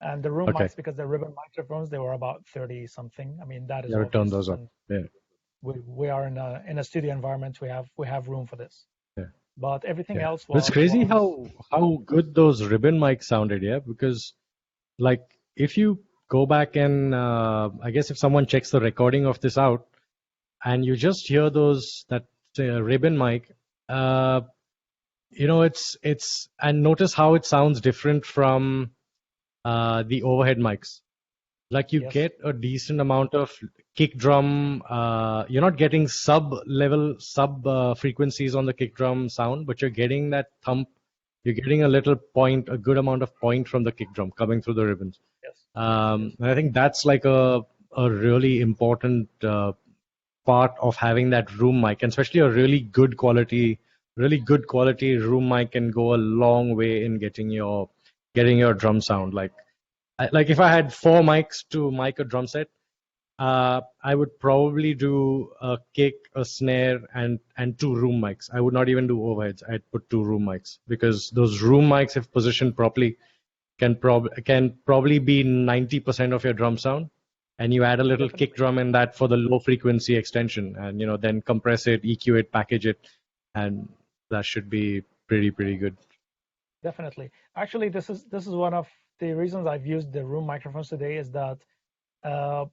And the room Okay. mics, because they're ribbon microphones, they were about 30 something. I mean, that is You have to turn obvious. those up. And Yeah, we are in a studio environment. We have room for this. yeah. But everything Yeah, else but it's was crazy how good those ribbon mics sounded. Yeah, because like if you go back and I guess if someone checks the recording of this out and you just hear that ribbon mic, uh, it's and notice how it sounds different from the overhead mics. Like you yes, get a decent amount of kick drum. You're not getting sub frequencies on the kick drum sound, but you're getting that thump. You're getting a little point, a good amount of point from the kick drum coming through the ribbons. yes, yes, And I think that's like a really important part of having that room mic, and especially a really good quality room mic can go a long way in getting your drum sound. Like if I had 4 mics to mic a drum set, I would probably do a kick, a snare, and 2 room mics. I would not even do overheads. I'd put 2 room mics because those room mics, if positioned properly, can probably be 90% of your drum sound. And you add a little kick definitely, drum in that for the low frequency extension, and then compress it, EQ it, package it, and that should be pretty good. definitely. Actually, this is one of the reasons I've used the room microphones today is that uh,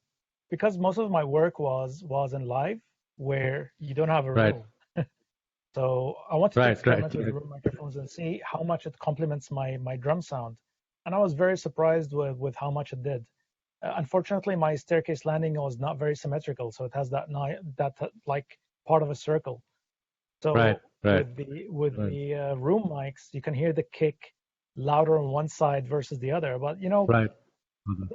because most of my work was in live where you don't have a Right, room. So I wanted to right, right, experiment with right, room microphones and see how much it complements my drum sound. And I was very surprised with how much it did. Unfortunately, my staircase landing was not very symmetrical, so it has that like part of a circle. right, So right, right, with the room mics, you can hear the kick louder on one side versus the other. But right. Mhm.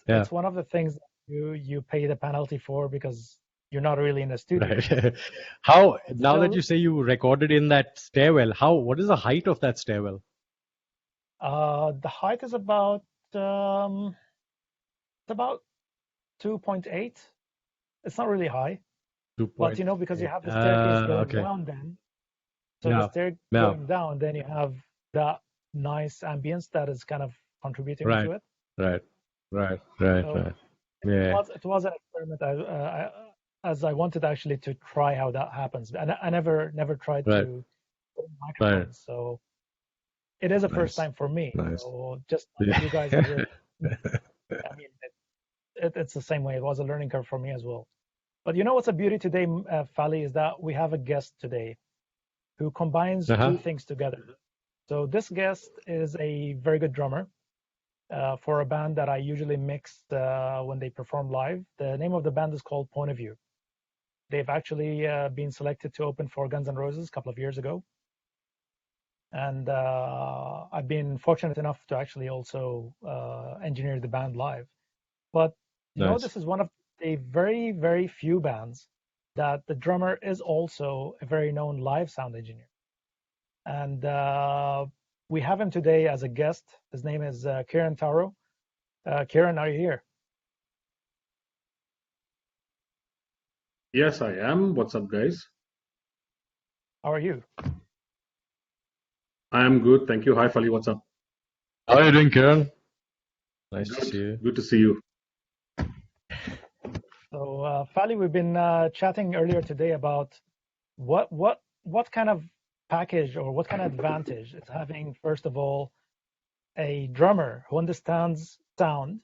Yeah. it's one of the things that you pay the penalty for because you're not really in a studio. Right. How, It's now that still you say you recorded in that stairwell, what is the height of that stairwell? the height is um, it's about 2.8. It's not really high, but because you 2.8. have the staircase going Okay. down, then so the Yeah. stair Yeah. going down, then you have that nice ambience that is kind of contributing Right. to it. Right. Right. Right. So Right. it Yeah. was it was an experiment as I wanted actually to try how that happens. And I never tried Right. to put Right. microphones, so it is a first Nice. time for me. Nice. So just like Yeah. you guys have learned, I mean, it's the same way. It was a learning curve for me as well. But you know what's a beauty today, Fali, is that we have a guest today who combines Uh-huh. two things together. So this guest is a very good drummer for a band that I usually mix when they perform live. The name of the band is called Point of View. They've actually been selected to open for Guns N' Roses a couple of years ago. And I've been fortunate enough to actually also engineer the band live. But Nice. this is one of the very, very few bands that the drummer is also a very known live sound engineer. And we have him today as a guest. His name is Kieran Taro. Kieran, are you here? Yes, I am. What's up, guys? How are you? I am good. Thank you. Hi, Fali. What's up? How are you doing, Kiran? Nice to Good. see you. Good to see you. So, Fali, we've been chatting earlier today about what kind of package or what kind of advantage is having, first of all, a drummer who understands sound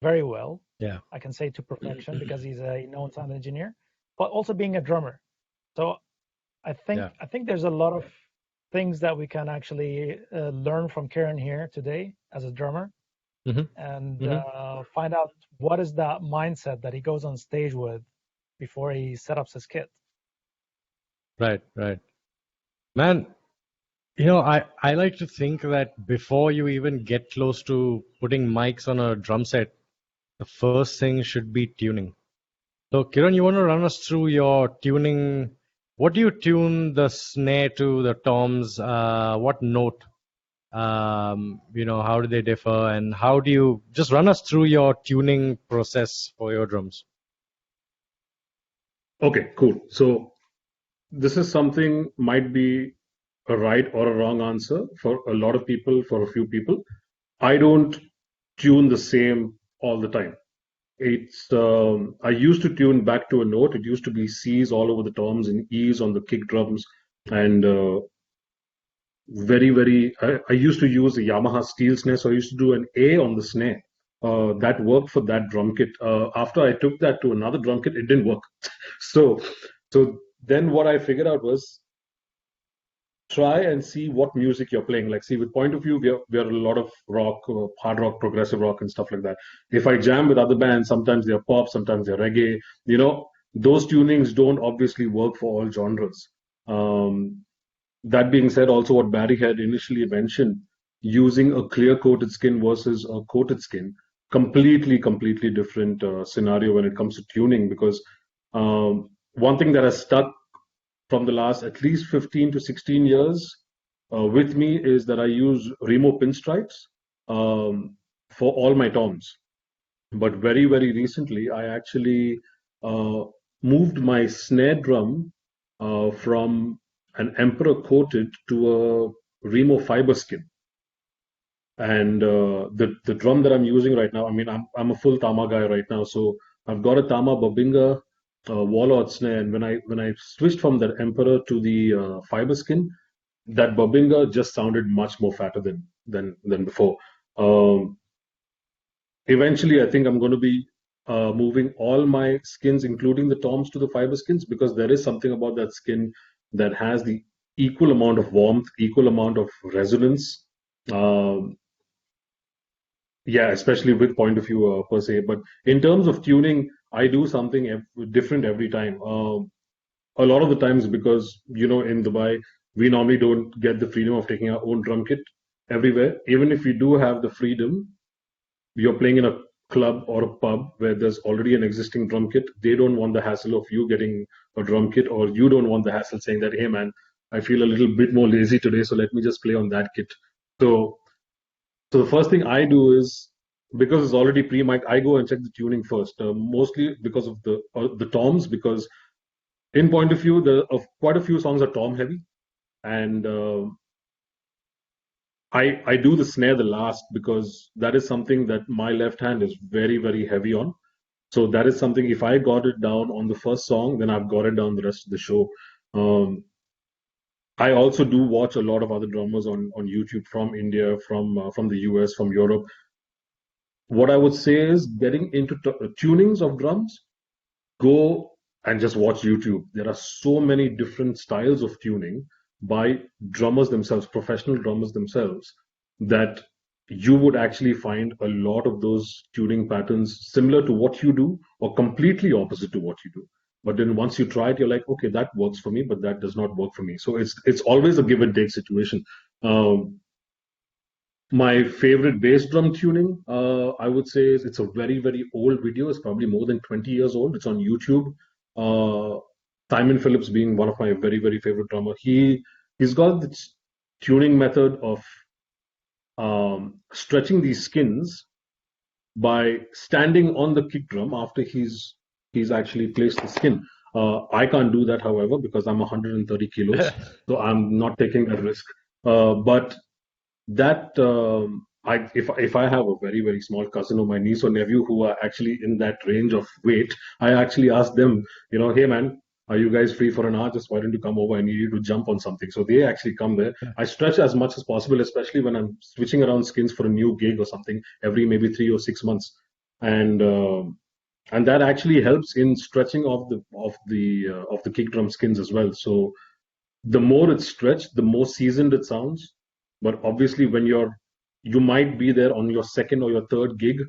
very well. Yeah. I can say to perfection because he's a known sound engineer, but also being a drummer. So Yeah. I think there's a lot of things that we can actually learn from Karen here today as a drummer, Mm-hmm. and Mm-hmm. find out what is that mindset that he goes on stage with before he set up his kit. Right. Right. Man, I like to think that before you even get close to putting mics on a drum set, the first thing should be tuning. So, Kiran, you want to run us through your tuning? What do you tune the snare to, the toms? What note? How do they differ? And how do you just run us through your tuning process for your drums? Okay, cool. So this is something might be a right or a wrong answer for a lot of people, for a few people. I don't tune the same all the time. I used to tune back to a note. It used to be C's all over the toms and E's on the kick drums, and I used to use a Yamaha steel snare, so I used to do an A on the snare. That worked for that drum kit. After I took that to another drum kit, it didn't work. So, so then what I figured out was try and see what music you're playing. Like, see, with Point of View, we are a lot of rock, hard rock, progressive rock, and stuff like that. If I jam with other bands, sometimes they're pop, sometimes they're reggae. Those tunings don't obviously work for all genres. Um, that being said, also what Barry had initially mentioned, using a clear coated skin versus a coated skin, completely different scenario when it comes to tuning. Because one thing that has stuck from the last at least 15 to 16 years with me is that I use Remo pinstripes for all my toms. But very recently, I actually uh, moved my snare drum from an Emperor coated to a Remo fiber skin. And the drum that I'm using right now, I mean, I'm a full Tama guy right now, so I've got a Tama Babinga Warlord snare. And when I switched from that Emperor to the fiber skin, that Babinga just sounded much more fatter than before. Um, Eventually, I think I'm going to be moving all my skins, including the toms, to the fiber skins because there is something about that skin that has the equal amount of warmth, equal amount of resonance. Um, yeah, especially with Point of View per se. But in terms of tuning, I do something different every time. A lot of the times, because in Dubai, we normally don't get the freedom of taking our own drum kit everywhere. Even if we do have the freedom, you're playing in a club or a pub where there's already an existing drum kit. They don't want the hassle of you getting a drum kit, or you don't want the hassle saying that, hey man, I feel a little bit more lazy today, so let me just play on that kit. So so the first thing I do is, because it's already pre-mic, I go and check the tuning first. Mostly because of the toms, because in Point of View, quite a few songs are tom heavy, and I do the snare the last because that is something that my left hand is very heavy on. So that is something, if I got it down on the first song, then I've got it down the rest of the show. Um, I also do watch a lot of other drummers on YouTube from India, from the US, from Europe. What I would say is getting into tunings of drums, go and just watch YouTube. There are so many different styles of tuning by drummers themselves, professional drummers themselves, that you would actually find a lot of those tuning patterns similar to what you do or completely opposite to what you do. But then once you try it, you're like, okay, that works for me, but that does not work for me. So it's always a give and take situation. My favorite bass drum tuning, I would say, it's a very old video. It's probably more than 20 years old. It's on YouTube. Uh, Simon Phillips being one of my very favorite drummer. He's got this tuning method of stretching these skins by standing on the kick drum after he's he's actually placed the skin. I can't do that, however, because I'm 130 kilos, so I'm not taking that risk. But that if I have a very small cousin or my niece or nephew who are actually in that range of weight, I actually ask them, hey man, are you guys free for an hour? Just why don't you come over? I need you to jump on something. So they actually come there. I stretch as much as possible, especially when I'm switching around skins for a new gig or something every maybe 3 or 6 months, and that actually helps in stretching of the kick drum skins as well. So the more it's stretched, the more seasoned it sounds. But obviously, when you might be there on your second or your third gig,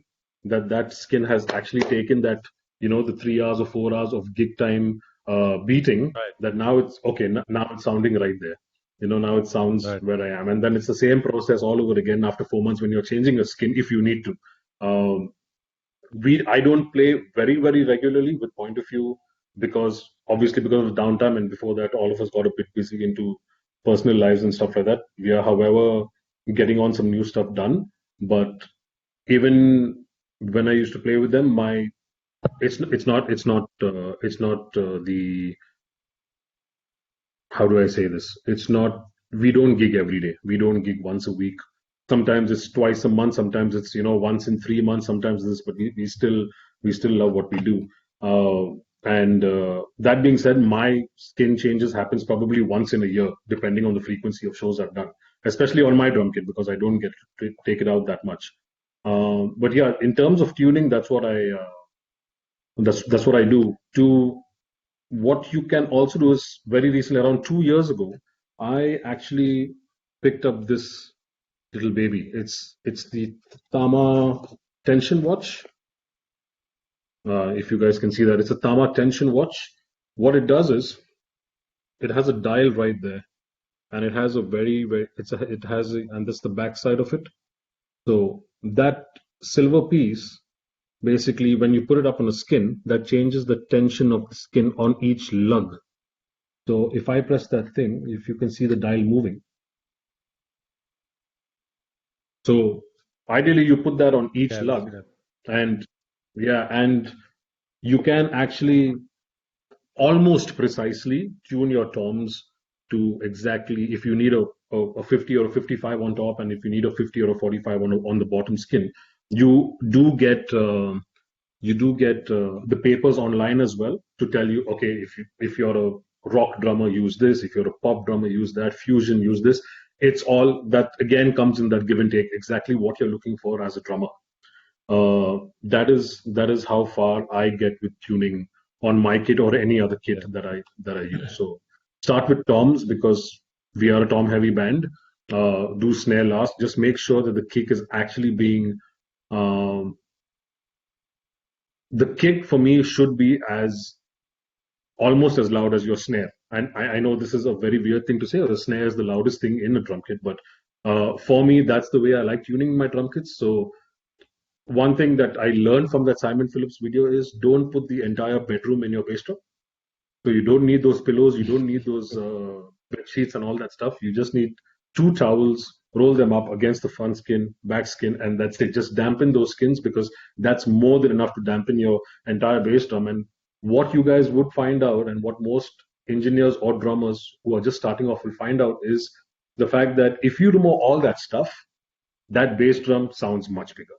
that skin has actually taken that, the 3 hours or 4 hours of gig time beating. Right. That now it's okay. Now it's sounding right there. Now it sounds Right. where I am, and then it's the same process all over again after 4 months when you're changing a skin if you need to. Um, I don't play very regularly with Point of View because obviously because of downtime, and before that all of us got a bit busy into personal lives and stuff like that. We are, however, getting on some new stuff done. But even when I used to play with them, it's not the, how do I say this? It's not, we don't gig every day. We don't gig once a week. Sometimes it's twice a month. Sometimes it's, once in 3 months. Sometimes this, but we still love what we do. And that being said, my skin changes happens probably once in a year, depending on the frequency of shows I've done, especially on my drum kit because I don't get to take it out that much. But yeah, in terms of tuning, that's what I do. To what you can also do is very recently, around 2 years ago, I actually picked up this little baby. It's the Tama tension watch. If you guys can see that, it's a Tama tension watch. What it does is it has a dial right there, and it has a very it has and this is the back side of it. So that silver piece, basically, when you put it up on the skin, that changes the tension of the skin on each lug. So if I press that thing, if you can see the dial moving. So ideally you put that on each Yeah, lug, yeah. and yeah, and you can actually almost precisely tune your toms to exactly if you need a 50 or a 55 on top, and if you need a 50 or a 45 on the bottom skin. You do get the papers online as well to tell you, okay, if you're a rock drummer, use this. If you're a pop drummer, use that. Fusion, use this. It's all that again comes in that give and take, exactly what you're looking for as a drummer. That is how far I get with tuning on my kit or any other kit Yeah. that I use. So start with toms because we are a tom heavy band. Do snare last. Just make sure that the kick is actually being um, the kick for me should be as almost as loud as your snare. And I know this is a very weird thing to say, or the snare is the loudest thing in a drum kit, but for me, that's the way I like tuning my drum kits. So one thing that I learned from that Simon Phillips video is don't put the entire bedroom in your bass drum. So you don't need those pillows, you don't need those bed sheets and all that stuff. You just need two towels, roll them up against the front skin, back skin, and that's it. Just dampen those skins because that's more than enough to dampen your entire bass drum. And what you guys would find out, and what most engineers or drummers who are just starting off will find out, is the fact that if you remove all that stuff, that bass drum sounds much bigger.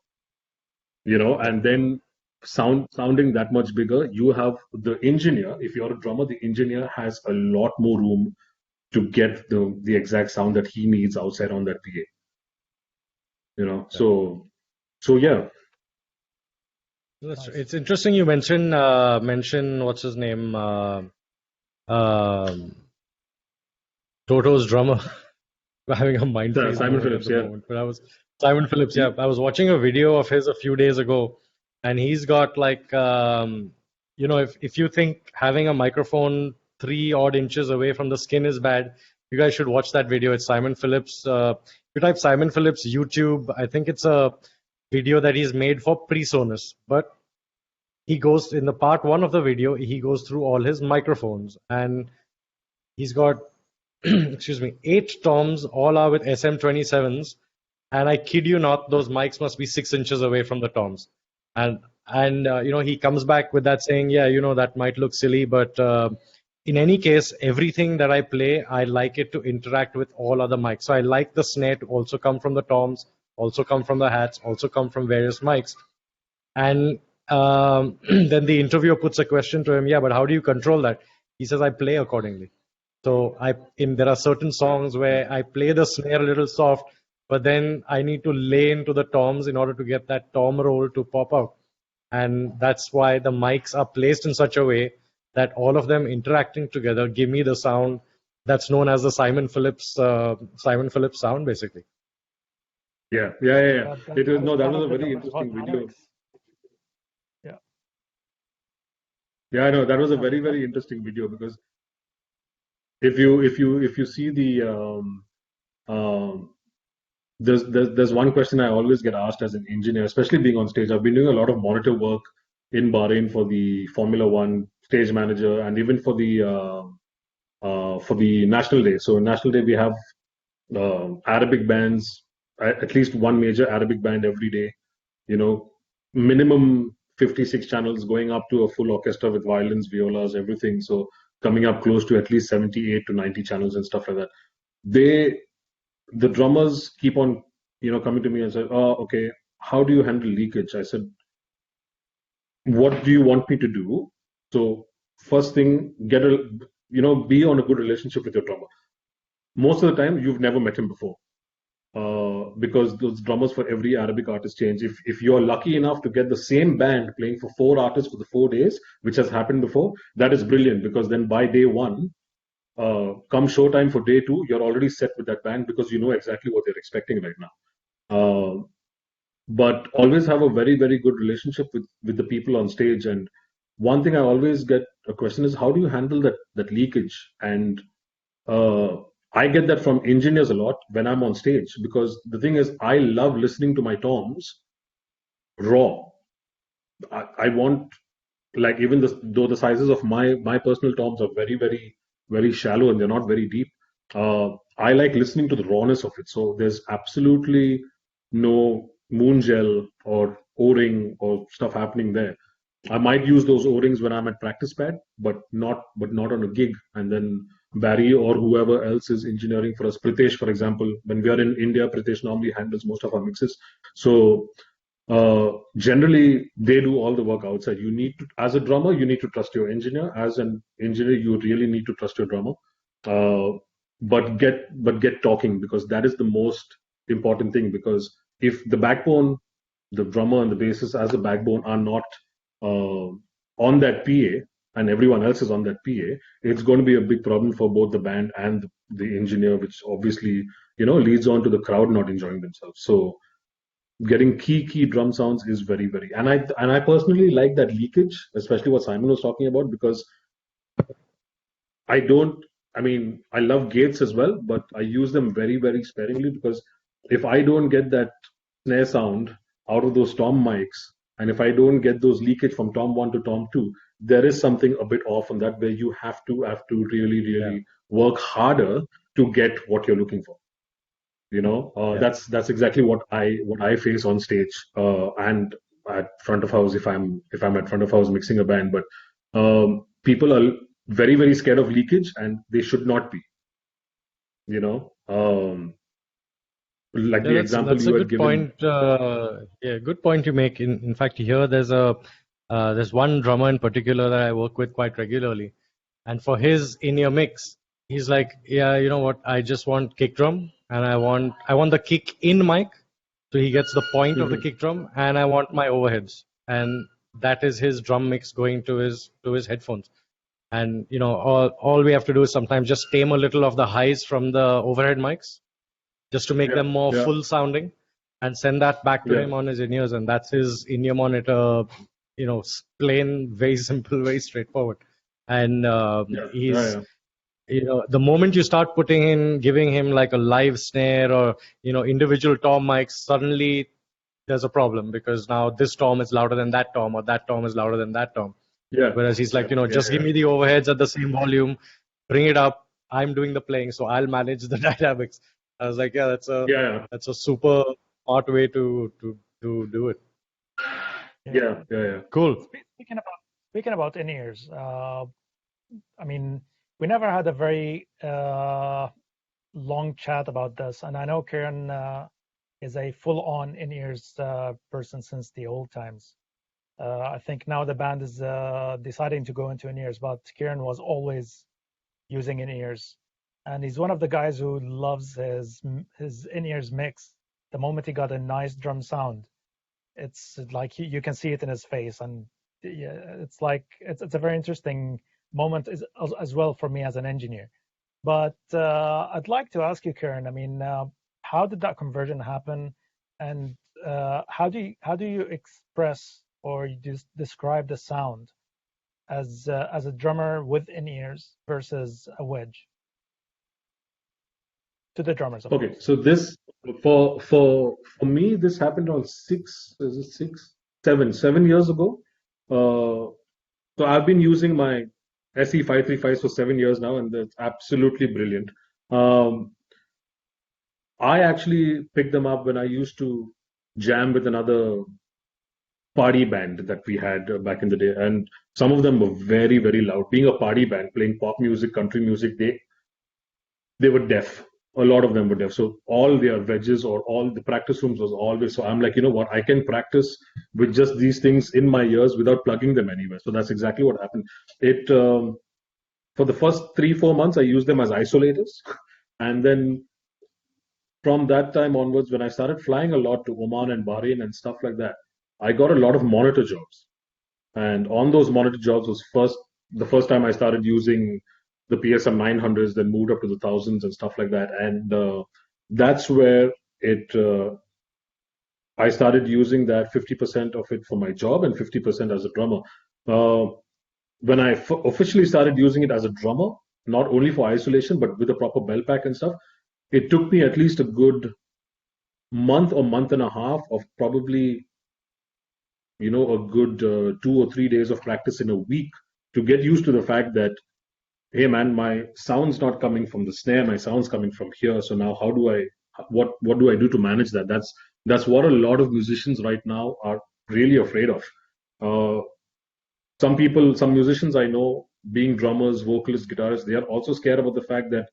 And then sounding that much bigger, you have the engineer. If you're a drummer, the engineer has a lot more room to get the exact sound that he needs outside on that PA. Yeah. So yeah. That's Nice. It's interesting you mention what's his name, um, Toto's drummer. I'm having a mind freeze Simon moment at Phillips, the yeah. moment. But Simon Phillips. Yeah, I was watching a video of his a few days ago, and he's got like, if you think having a microphone 3 odd inches away from the skin is bad, you guys should watch that video. It's Simon Phillips. If you type Simon Phillips YouTube, I think it's a video that he's made for PreSonus, but he goes in the part one of the video, he goes through all his microphones, and he's got excuse me, 8 toms, all are with SM27s, and I kid you not, those mics must be 6 inches away from the toms. And And he comes back with that saying, yeah, that might look silly, but in any case, everything that I play, I like it to interact with all other mics. So I like the snare to also come from the toms, also come from the hats, also come from various mics. And then the interviewer puts a question to him, yeah, but how do you control that? He says, I play accordingly. So there are certain songs where I play the snare a little soft, but then I need to lay into the toms in order to get that tom roll to pop out. And that's why the mics are placed in such a way that all of them interacting together give me the sound that's known as the Simon Phillips sound, basically. Yeah. That is That one was of a the very drummer's interesting video. dynamics. Yeah. Yeah, I know that was a very, very interesting video because if you see the there's one question I always get asked as an engineer, especially being on stage. I've been doing a lot of monitor work in Bahrain for the Formula One stage manager and even for the National Day. So National Day we have Arabic bands, at least one major Arabic band every day. You know, minimum 56 channels going up to a full orchestra with violins, violas, everything. So coming up close to at least 78 to 90 channels and stuff like that. The drummers keep on, coming to me and say, "Oh, okay, how do you handle leakage?" I said, "What do you want me to do?" So first thing, be on a good relationship with your drummer. Most of the time, you've never met him before. Because those drummers for every Arabic artist change. If you're lucky enough to get the same band playing for 4 artists for the 4 days, which has happened before, that is brilliant because then by day one, come showtime for day two, you're already set with that band because you know exactly what they're expecting right now. But always have a very, very good relationship with the people on stage. And one thing I always get a question is how do you handle that leakage? And uh, I get that from engineers a lot when I'm on stage because the thing is I love listening to my toms raw. I want like even though the sizes of my personal toms are very, very, very shallow and they're not very deep, I like listening to the rawness of it. So there's absolutely no moon gel or o-ring or stuff happening there. I might use those o-rings when I'm at practice pad, but not on a gig. And then Barry or whoever else is engineering for us, Pritesh, for example, when we are in India, Pritesh normally handles most of our mixes. So generally they do all the work outside. You need to, as a drummer, you need to trust your engineer. As an engineer, you really need to trust your drummer. Uh, but get talking because that is the most important thing. Because if the backbone, the drummer and the bassist as the backbone are not uh, on that PA and everyone else is on that PA, it's going to be a big problem for both the band and the engineer, which obviously leads on to the crowd not enjoying themselves. So getting key drum sounds is very, very, and I personally like that leakage, especially what Simon was talking about, because I don't I mean I love gates as well, but I use them very, very sparingly because if I don't get that snare sound out of those tom mics, and if I don't get those leakage from tom 1 to tom 2, there is something a bit off on that where you have to really, really work harder to get what you're looking for. That's exactly what I face on stage and at front of house if I'm at front of house mixing a band. But people are very, very scared of leakage, and they should not be. Like Yeah, the that's example that's a you had good given. point. Yeah, good point you make. In fact, here there's one drummer in particular that I work with quite regularly, and for his in-ear mix, he's like, yeah, you know what? I just want kick drum, and I want the kick in mic, so he gets the point of the Mhm. kick drum, and I want my overheads, and that is his drum mix going to his headphones. And all we have to do is sometimes just tame a little of the highs from the overhead mics just to make Yeah, them more yeah, full sounding and send that back to yeah, him on his in-ears, and that's his in-ear monitor. Plain, very simple, very straightforward. And yeah, yeah, he's yeah, the moment you start giving him like a live snare or individual tom mics, suddenly there's a problem because now this tom is louder than that tom or that tom is louder than that tom. yeah, Whereas he's like, yeah, just give yeah, me the overheads at the same volume, bring it up. I'm doing the playing, so I'll manage the dynamics. I was like, yeah, that's a yeah, yeah. that's a super smart way to do it. Yeah. Cool. Speaking about in-ears, I mean, we never had a very long chat about this, and I know Kieran is a full-on in-ears person since the old times. I think now the band is deciding to go into in-ears, but Kieran was always using in-ears, and he's one of the guys who loves his in-ears mix. The moment he got a nice drum sound, it's like you can see it in his face, and yeah, it's like it's a very interesting moment as well for me as an engineer. But I'd like to ask you, Karen. I mean, how did that conversion happen, and how do you express or you just describe the sound as a drummer with in-ears versus a wedge to the drummers, of Okay, course. so this for me, this happened on is it 7 years ago. So I've been using my SE 535s for 7 years now, and it's absolutely brilliant. I actually picked them up when I used to jam with another party band that we had back in the day, and some of them were very, very loud. Being a party band playing pop music, country music, they were deaf. A lot of them were deaf. So all their wedges or all the practice rooms was always. So I'm like, you know what? I can practice with just these things in my ears without plugging them anywhere. So that's exactly what happened. It For the first 3-4 months, I used them as isolators, and then from that time onwards, when I started flying a lot to Oman and Bahrain and stuff like that, I got a lot of monitor jobs. And on those monitor jobs was the first time I started using the PSM 900s, then moved up to the thousands and stuff like that. And that's where it I started using that 50% of it for my job and 50% as a drummer. Uh, when I officially started using it as a drummer, not only for isolation but with a proper bell pack and stuff, it took me at least a good month or month and a half of probably a good 2 or 3 days of practice in a week to get used to the fact that, hey man, my sound's not coming from the snare, my sound's coming from here. So now what do I do to manage that? That's what a lot of musicians right now are really afraid of. uh, some musicians I know, being drummers, vocalists, guitarists, they are also scared about the fact that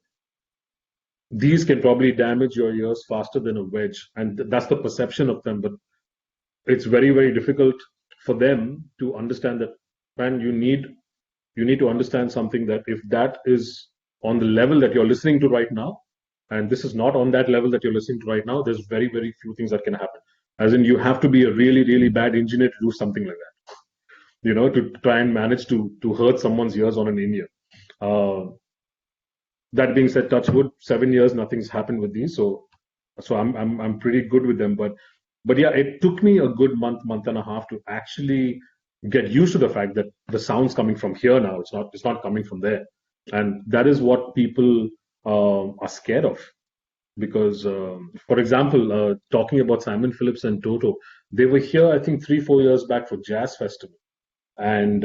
these can probably damage your ears faster than a wedge, and that's the perception of them. But it's very, very difficult for them to understand that, man, you need to understand something, that if that is on the level that you're listening to right now, and this is not on that level that you're listening to right now, there's very, very few things that can happen. As in, you have to be a really, really bad engineer to do something like that, to try and manage to hurt someone's ears on an in-ear. That being said, touch wood, 7 years, nothing's happened with these, so I'm pretty good with them. But yeah, it took me a good month and a half to actually get used to the fact that the sound's coming from here now. It's not coming from there, and that is what people are scared of. Because, for example, talking about Simon Phillips and Toto, they were here, I think, 3-4 years back for Jazz Festival, and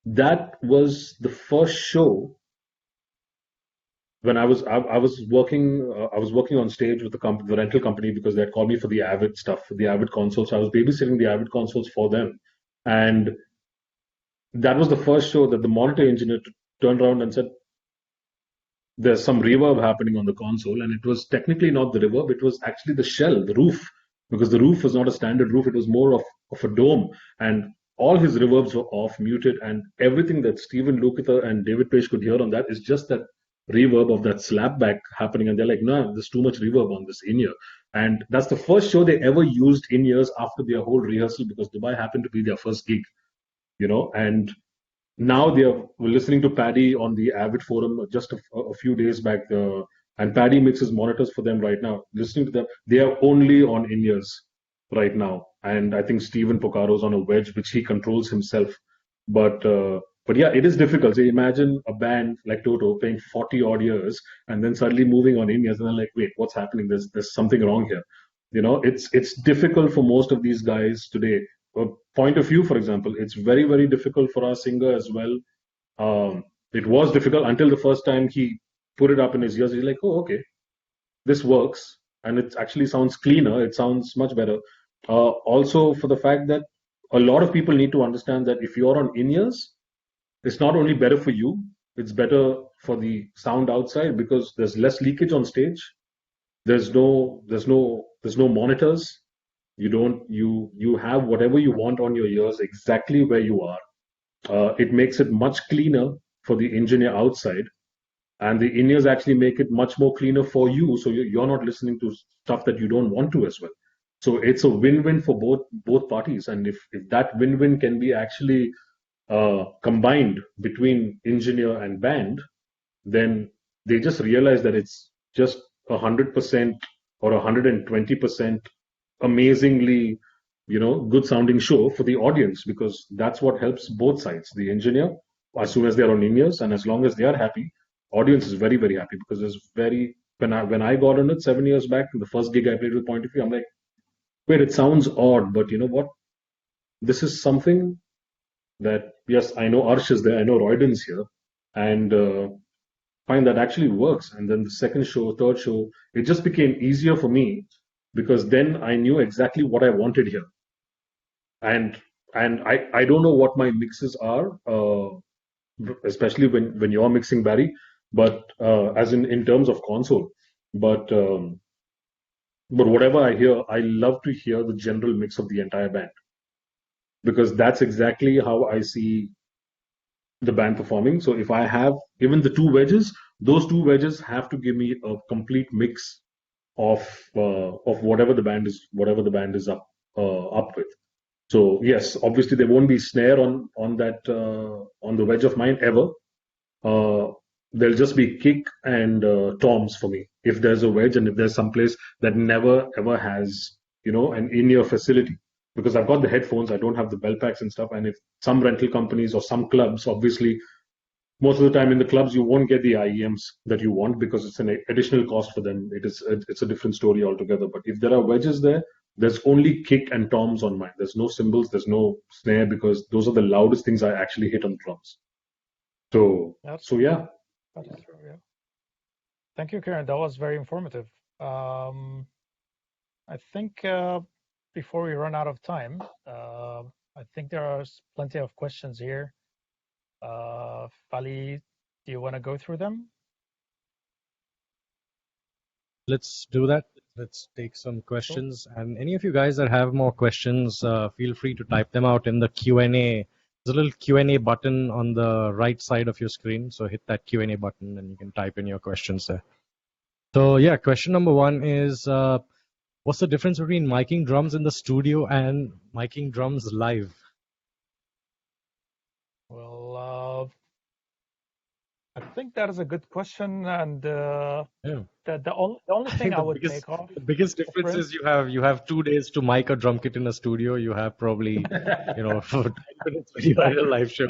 that was the first show when I was working on stage with the rental company, because they had called me for the Avid stuff, for the Avid consoles. So I was babysitting the Avid consoles for them, and that was the first show that the monitor engineer turned around and said, "There's some reverb happening on the console," and it was technically not the reverb; it was actually the shell, the roof, because the roof was not a standard roof; it was more of a dome, and all his reverbs were off, muted, and everything that Stephen Lukather and David Page could hear on that is just that reverb of that slapback happening. And they're like, no, there's too much reverb on this in-ear. And that's the first show they ever used in-ears after their whole rehearsal, because Dubai happened to be their first gig, and now we're listening to Paddy on the Avid forum just a few days back, and Paddy mixes monitors for them right now. Listening to them, they are only on in-ears right now, and I think Steven Pocaro's on a wedge which he controls himself. But yeah, it is difficult. So imagine a band like Toto playing 40 odd years and then suddenly moving on in-ears, and then like, wait, what's happening? There's something wrong here. It's difficult for most of these guys today. Point of view, for example, it's very, very difficult for our singer as well. It was difficult until the first time he put it up in his ears. He's like, oh, okay, this works, and it actually sounds cleaner. It sounds much better. Also for the fact that a lot of people need to understand that if you're on in-ears, it's not only better for you, it's better for the sound outside because there's less leakage on stage. There's no monitors. You have whatever you want on your ears exactly where you are. It makes it much cleaner for the engineer outside, and the in-ears actually make it much more cleaner for you, so you're not listening to stuff that you don't want to as well. So it's a win-win for both parties, and if that win-win can be actually combined between engineer and band, then they just realize that it's just 100% or 120% amazingly, good sounding show for the audience, because that's what helps both sides. The engineer, as soon as they're on in-ears and as long as they are happy, audience is very, very happy, because there's very when I got on it 7 years back, the first gig I played with Point of View, I'm like, wait, it sounds odd, but you know what? This is something that, yes, I know Arsh is there, I know Royden's here, and find that actually works. And then the second show, third show, it just became easier for me because then I knew exactly what I wanted here. And I don't know what my mixes are, especially when you're mixing, Barry, but as in terms of console. But but whatever I hear, I love to hear the general mix of the entire band, because that's exactly how I see the band performing. So if I have even the two wedges, those two wedges have to give me a complete mix of whatever the band is up with. So yes, obviously there won't be snare on that on the wedge of mine ever. Uh, there'll just be kick and toms for me if there's a wedge, and if there's some place that never ever has an in-ear facility, because I've got the headphones, I don't have the bell packs and stuff. And if some rental companies or some clubs, obviously most of the time in the clubs you won't get the IEMs that you want because it's an additional cost for them. It's a different story altogether. But if there are wedges there, there's only kick and toms on mine. There's no cymbals, there's no snare, because those are the loudest things I actually hit on drums. So That's so yeah. that is true. Yeah. Thank you, Karen. That was very informative. I think before we run out of time, I think there are plenty of questions here. Fali, do you want to go through them? Let's do that. Let's take some questions. And any of you guys that have more questions, feel free to type them out in the Q&A. There's a little Q&A button on the right side of your screen. So hit that Q&A button and you can type in your questions there. So yeah, question number one is, what's the difference between miking drums in the studio and miking drums live? Well, I think that is a good question, and Yeah. the only I thing think I would take off. the biggest difference is you have 2 days to mic a drum kit in a studio. You have probably for 10 minutes when you're at a live show.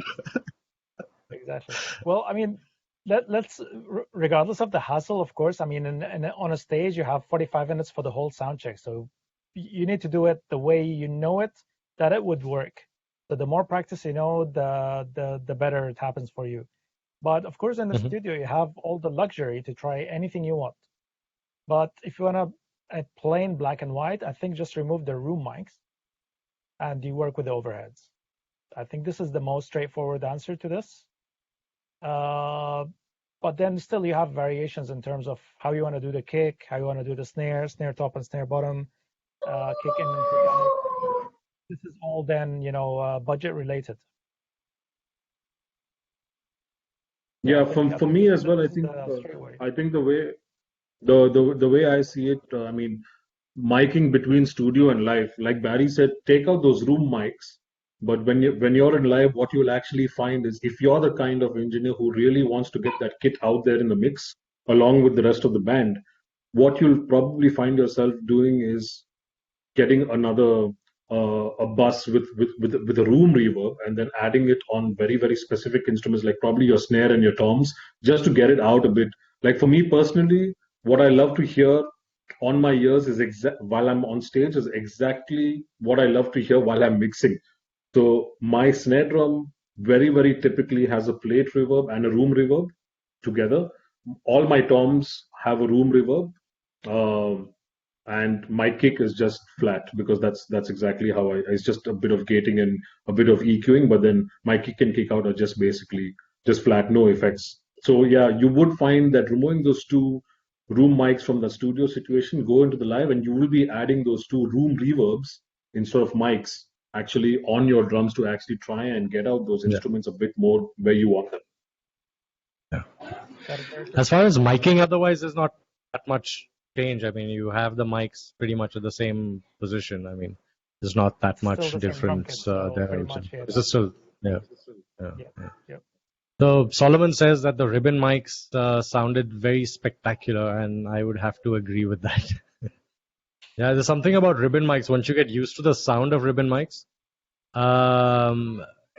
Exactly. Well, I mean, let's regardless of the hassle, of course. I mean, on a stage you have 45 minutes for the whole sound check, so you need to do it the way you know it, that it would work. So the more practice you know, the better it happens for you. But of course, in the studio, you have all the luxury to try anything you want. But if you want a plain black and white, I think just remove the room mics and you work with the overheads. I think this is the most straightforward answer to this. But then still you have variations in terms of how you want to do the kick, how you want to do the snare top and snare bottom, kick in and kick out. This is all then, budget related. Yeah, for me as well, I think the way I see it, I mean, miking between studio and live, like Barry said, take out those room mics. But when you're in live, what you'll actually find is, if you're the kind of engineer who really wants to get that kit out there in the mix along with the rest of the band, what you'll probably find yourself doing is getting another a bus with a room reverb, and then adding it on very, very specific instruments like probably your snare and your toms, just to get it out a bit. Like for me personally, what I love to hear on my ears is while I'm on stage is exactly what I love to hear while I'm mixing. So my snare drum very, very typically has a plate reverb and a room reverb together. All my toms have a room reverb. Um, and my kick is just flat because that's exactly how it's just a bit of gating and a bit of EQing, but then my kick and kick out are just basically just flat, no effects. So yeah, you would find that removing those two room mics from the studio situation, go into the live, and you will be adding those two room reverbs instead of mics actually on your drums to actually try and get out those Yeah. instruments a bit more where you want them. That is very true. As far as miking, otherwise, there's not that much change. I mean, you have the mics pretty much at the same position. I mean, there's not that Still much the same drum kit, difference so there. I pretty would say. much, yeah. This is still, yeah. Yep. Yep. So Solomon says that the ribbon mics sounded very spectacular, and I would have to agree with that. Yeah, there's something about ribbon mics. Once you get used to the sound of ribbon mics,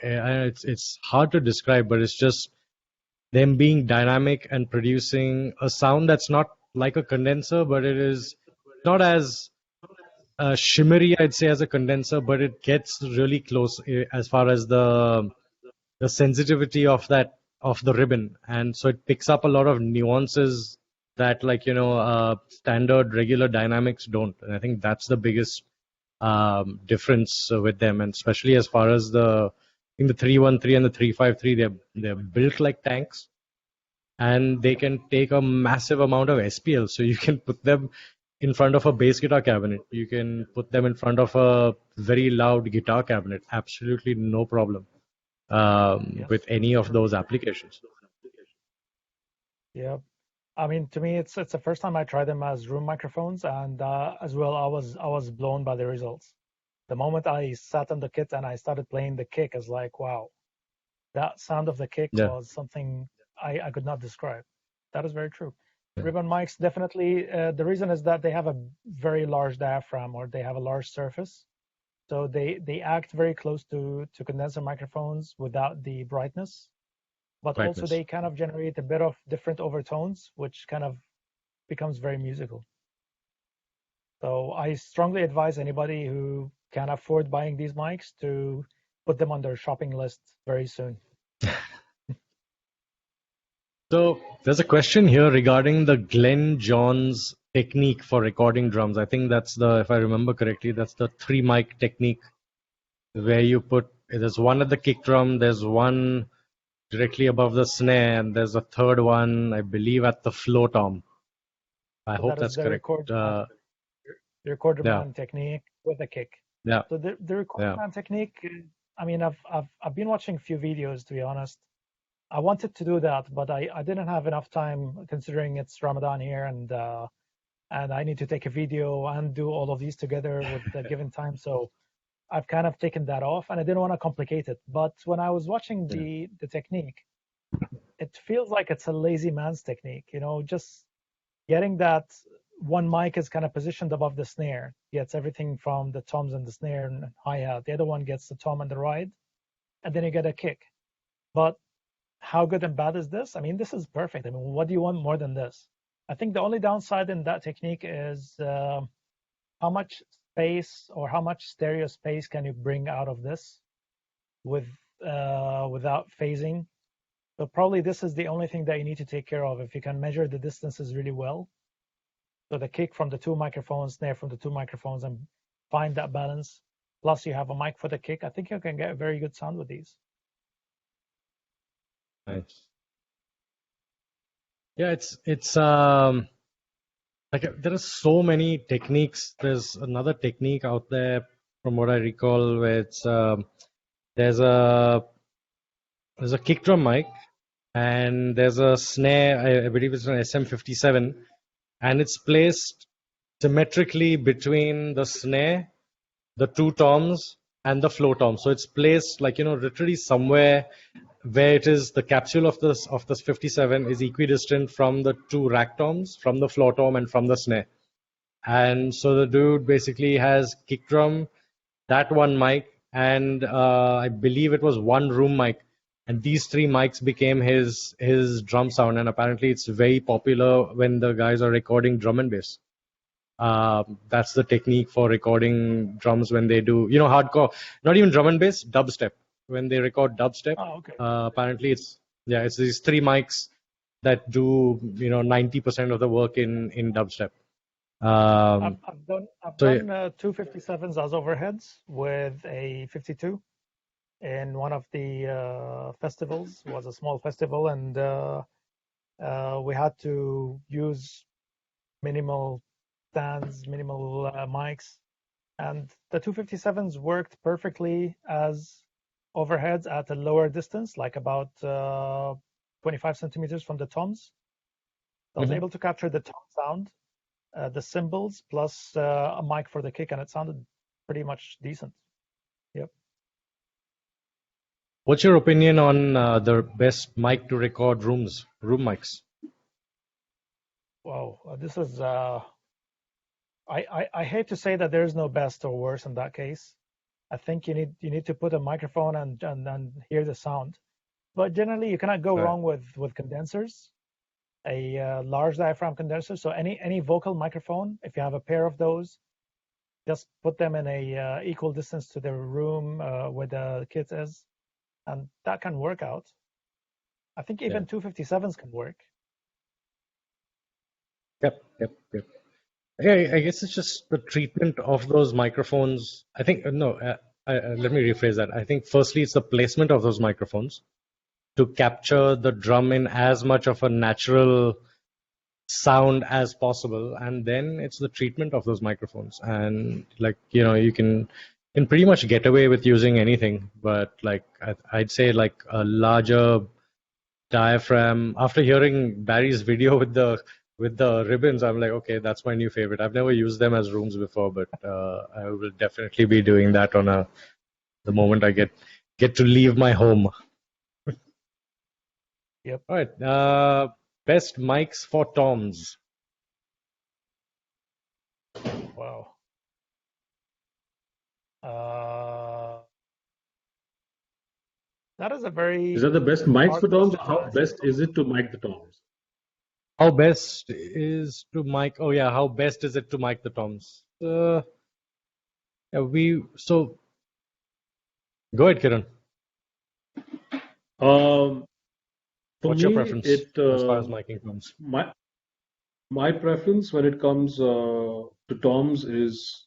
it's hard to describe, but it's just them being dynamic and producing a sound that's not like a condenser, but it is not as shimmery, I'd say, as a condenser, but it gets really close as far as the sensitivity of the ribbon, and so it picks up a lot of nuances that, like, standard regular dynamics don't. And I think that's the biggest difference with them, and especially as far as in the 313 and the 353, they're built like tanks, and they can take a massive amount of SPL. So you can put them in front of a bass guitar cabinet, you can put them in front of a very loud guitar cabinet, absolutely no problem with any of those applications. Yeah, I mean, to me, it's the first time I tried them as room microphones, and as well, I was blown by the results. The moment I sat on the kit and I started playing the kick, I was like, wow, that sound of the kick was something I could not describe. That is very true. Yeah. Ribbon mics, definitely. The reason is that they have a very large diaphragm, or they have a large surface. So they act very close to condenser microphones without the brightness. But also they kind of generate a bit of different overtones, which kind of becomes very musical. So I strongly advise anybody who can afford buying these mics to put them on their shopping list very soon. So there's a question here regarding the Glenn Johns technique for recording drums. I think that's if I remember correctly, that's the 3 mic technique, where there's one at the kick drum, there's one directly above the snare, and there's a third one, I believe, at the flow tom. I hope that's correct. The recorder man technique with a kick. Yeah. So the recorder man technique, I mean, I've been watching a few videos, to be honest. I wanted to do that, but I didn't have enough time, considering it's Ramadan here, and I need to take a video and do all of these together with the given time. So I've kind of taken that off, and I didn't want to complicate it. But when I was watching the technique, it feels like it's a lazy man's technique, just getting that one mic is kind of positioned above the snare, gets everything from the toms and the snare and hi-hat. The other one gets the tom and the ride, and then you get a kick. But how good and bad is this? I mean, this is perfect. I mean, what do you want more than this? I think the only downside in that technique is how much space or how much stereo space can you bring out of this without phasing. So probably this is the only thing that you need to take care of. If you can measure the distances really well, so the kick from the 2 microphones, snare from the 2 microphones, and find that balance, plus you have a mic for the kick, I think you can get a very good sound with these. Nice. Yeah, it's like there are so many techniques. There's another technique out there, from what I recall, where it's there's a kick drum mic, and there's a snare. I believe it's an SM57, and it's placed symmetrically between the snare, the 2 toms, and the flow tom. So it's placed like, literally somewhere where it is the capsule of this 57 is equidistant from the 2 rack toms, from the floor tom, and from the snare. And so the dude basically has kick drum, that one mic, and I believe it was one room mic, and these 3 mics became his drum sound. And apparently it's very popular when the guys are recording drum and bass. That's the technique for recording drums when they do, hardcore, not even drum and bass, dubstep. When they record dubstep, apparently it's these 3 mics that do 90% of the work in dubstep. Um, I've so done 257s as overheads with a 52 in one of the festivals. It was a small festival, and we had to use minimal stands, minimal mics, and the 257s worked perfectly as overheads at a lower distance, like about 25 centimeters from the toms. I was mhm. able to capture the tom sound, the cymbals, plus a mic for the kick, and it sounded pretty much decent. Yep. What's your opinion on the best mic to record room mics? Wow. This is. I hate to say that there's no best or worse in that case. I think you need to put a microphone and hear the sound. But generally, you cannot go Right. wrong with condensers, a large diaphragm condenser. So any vocal microphone, if you have a pair of those, just put them in a equal distance to the room where the kit is, and that can work out. I think Yeah. even 257s can work. Yep. Yep. Yep. Yeah, I guess it's just the treatment of those microphones. I think no. Let me rephrase that. I think firstly, it's the placement of those microphones to capture the drum in as much of a natural sound as possible, and then it's the treatment of those microphones. And like you can pretty much get away with using anything, but like I'd say like a larger diaphragm. After hearing Barry's video with the ribbons, I'm like, okay, that's my new favorite. I've never used them as rooms before, but I will definitely be doing that on the moment I get to leave my home. Yep. All right, best mics for toms. Wow. Uh, that is a Is very that the best mics hard for toms? question Or to how answer. best is it to mic the toms? How best is to mic? Oh yeah, how best is it to mic the toms? Yeah, so go ahead, Kiran. Um, for What's your me, preference it as far as miking toms? my preference when it comes to toms is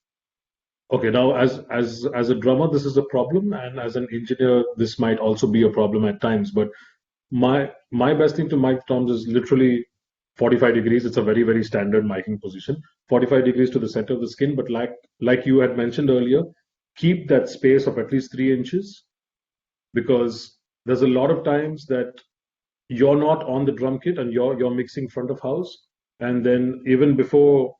okay. Now, as a drummer, this is a problem, and as an engineer, this might also be a problem at times. But my best thing to mic toms is literally 45 degrees. It's a very very standard miking position. 45 degrees to the center of the skin, but like you had mentioned earlier, keep that space of at least 3 inches because there's a lot of times that you're not on the drum kit and you're mixing front of house, and then even before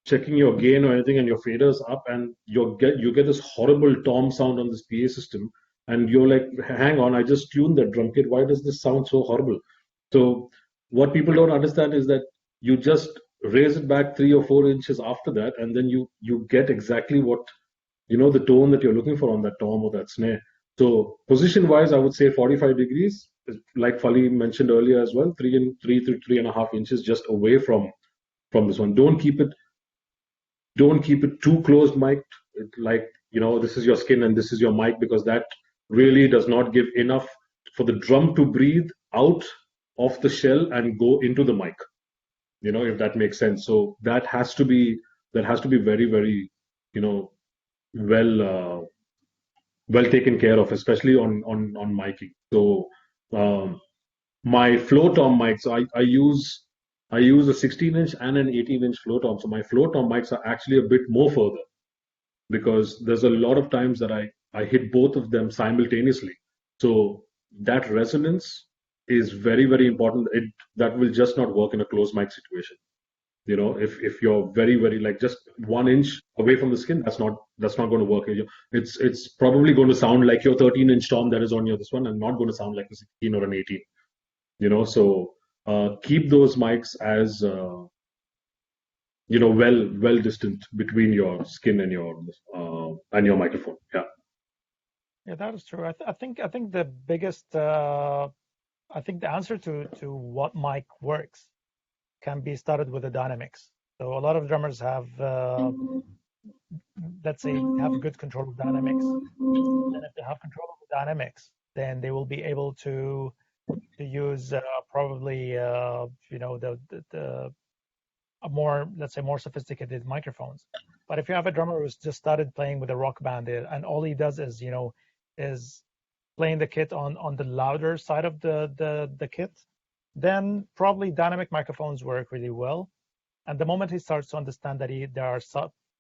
checking your gain or anything and your faders up, and you get this horrible tom sound on this PA system, and you're like, hang on, I just tuned that drum kit, why does this sound so horrible? So what people don't understand is that you just raise it back 3 or 4 inches after that, and then you get exactly what the tone that you're looking for on that tom or that snare. So position wise, I would say 45 degrees, like Fali mentioned earlier as well, 3 to 3.5 inches just away from this one. Don't keep it too close mic'd, like this is your skin and this is your mic, because that really does not give enough for the drum to breathe out of the shell and go into the mic. If that makes sense. So that has to be very very you know well well taken care of, especially on miking. So um, my flow tom mics, I use a 16-inch and an 18-inch flow tom. So my flow tom mics are actually a bit more further because there's a lot of times that I hit both of them simultaneously. So that resonance is very very important. That will just not work in a closed mic situation. If you're very very like just 1 inch away from the skin, that's not going to work. It's probably going to sound like your 13-inch tom that is on your this one, and not going to sound like a 16 or an 18. So keep those mics as well distant between your skin and your microphone. Yeah. Yeah, that is true. I think the biggest I think the answer to what mic works can be started with the dynamics. So a lot of drummers have let's say have good control of dynamics. Then if they have control of the dynamics, then they will be able to use probably the more, let's say, more sophisticated microphones. But if you have a drummer who's just started playing with a rock band and all he does is, is playing the kit on the louder side of the kit, then probably dynamic microphones work really well. And the moment he starts to understand that there are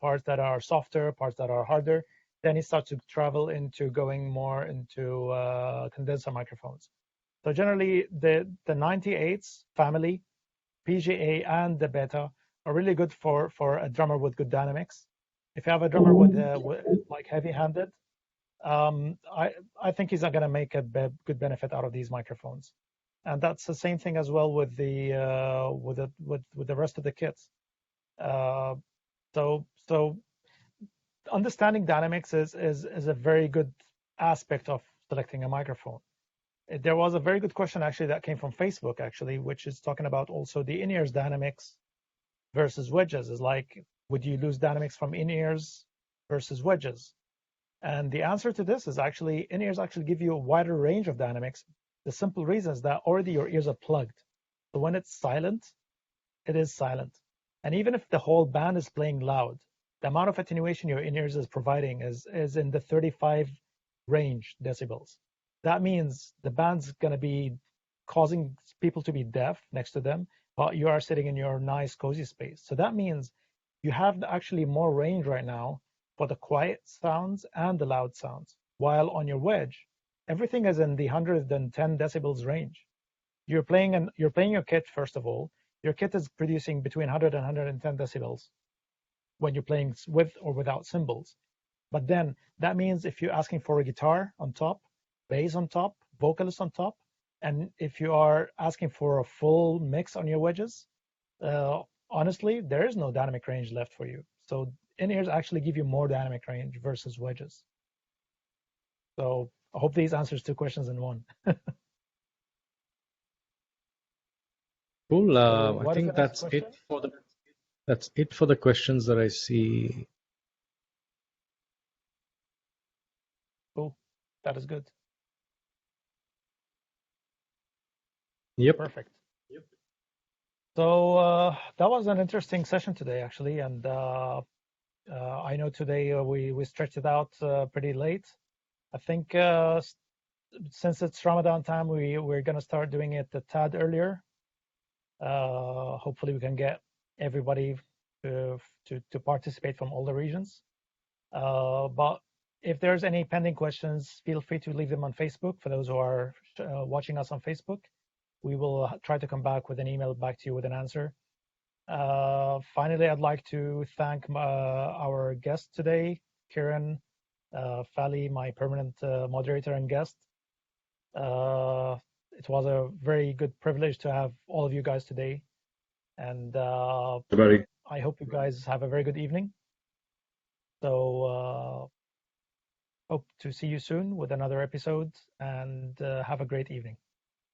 parts that are softer, parts that are harder, then he starts to travel into going more into condenser microphones. So generally, the 98s family, PGA and the Beta, are really good for a drummer with good dynamics. If you have a drummer with like heavy-handed, I think he's not going to make a good benefit out of these microphones. And that's the same thing as well with the rest of the kits. So understanding dynamics is a very good aspect of selecting a microphone. There was a very good question actually that came from Facebook actually, which is talking about also the in-ears dynamics versus wedges. Is like, would you lose dynamics from in-ears versus wedges? And the answer to this is actually in-ears actually give you a wider range of dynamics. The simple reason is that already your ears are plugged. So when it's silent, it is silent. And even if the whole band is playing loud, the amount of attenuation your in-ears is providing is in the 35 range decibels. That means the band's going to be causing people to be deaf next to them, but you are sitting in your nice, cozy space. So that means you have actually more range right now for the quiet sounds and the loud sounds. While on your wedge, everything is in the 110 decibels range. You're playing your kit, first of all. Your kit is producing between 100 and 110 decibels when you're playing with or without cymbals. But then that means if you're asking for a guitar on top, bass on top, vocalist on top, and if you are asking for a full mix on your wedges, honestly, there is no dynamic range left for you. So in-ears actually give you more dynamic range versus wedges. So I hope these answers two questions in one. Cool. So I think that's it for the questions that I see. Cool. That is good. Yep. Perfect. Yep. So that was an interesting session today, actually, and I know today we stretched it out pretty late. I think since it's Ramadan time, we're gonna start doing it a tad earlier. Hopefully, we can get everybody to participate from all the regions. But if there's any pending questions, feel free to leave them on Facebook. For those who are watching us on Facebook, we will try to come back with an email back to you with an answer. Finally, I'd like to thank our guest today, Kieran Fally, my permanent moderator and guest. It was a very good privilege to have all of you guys today. And I hope you guys have a very good evening. So hope to see you soon with another episode, and have a great evening.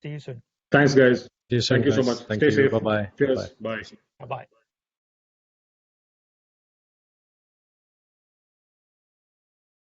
See you soon. Thanks, guys. See you soon, Thank you so guys. much. Thank Stay you. safe. Bye-bye. Cheers. Bye. Bye. Bye-bye.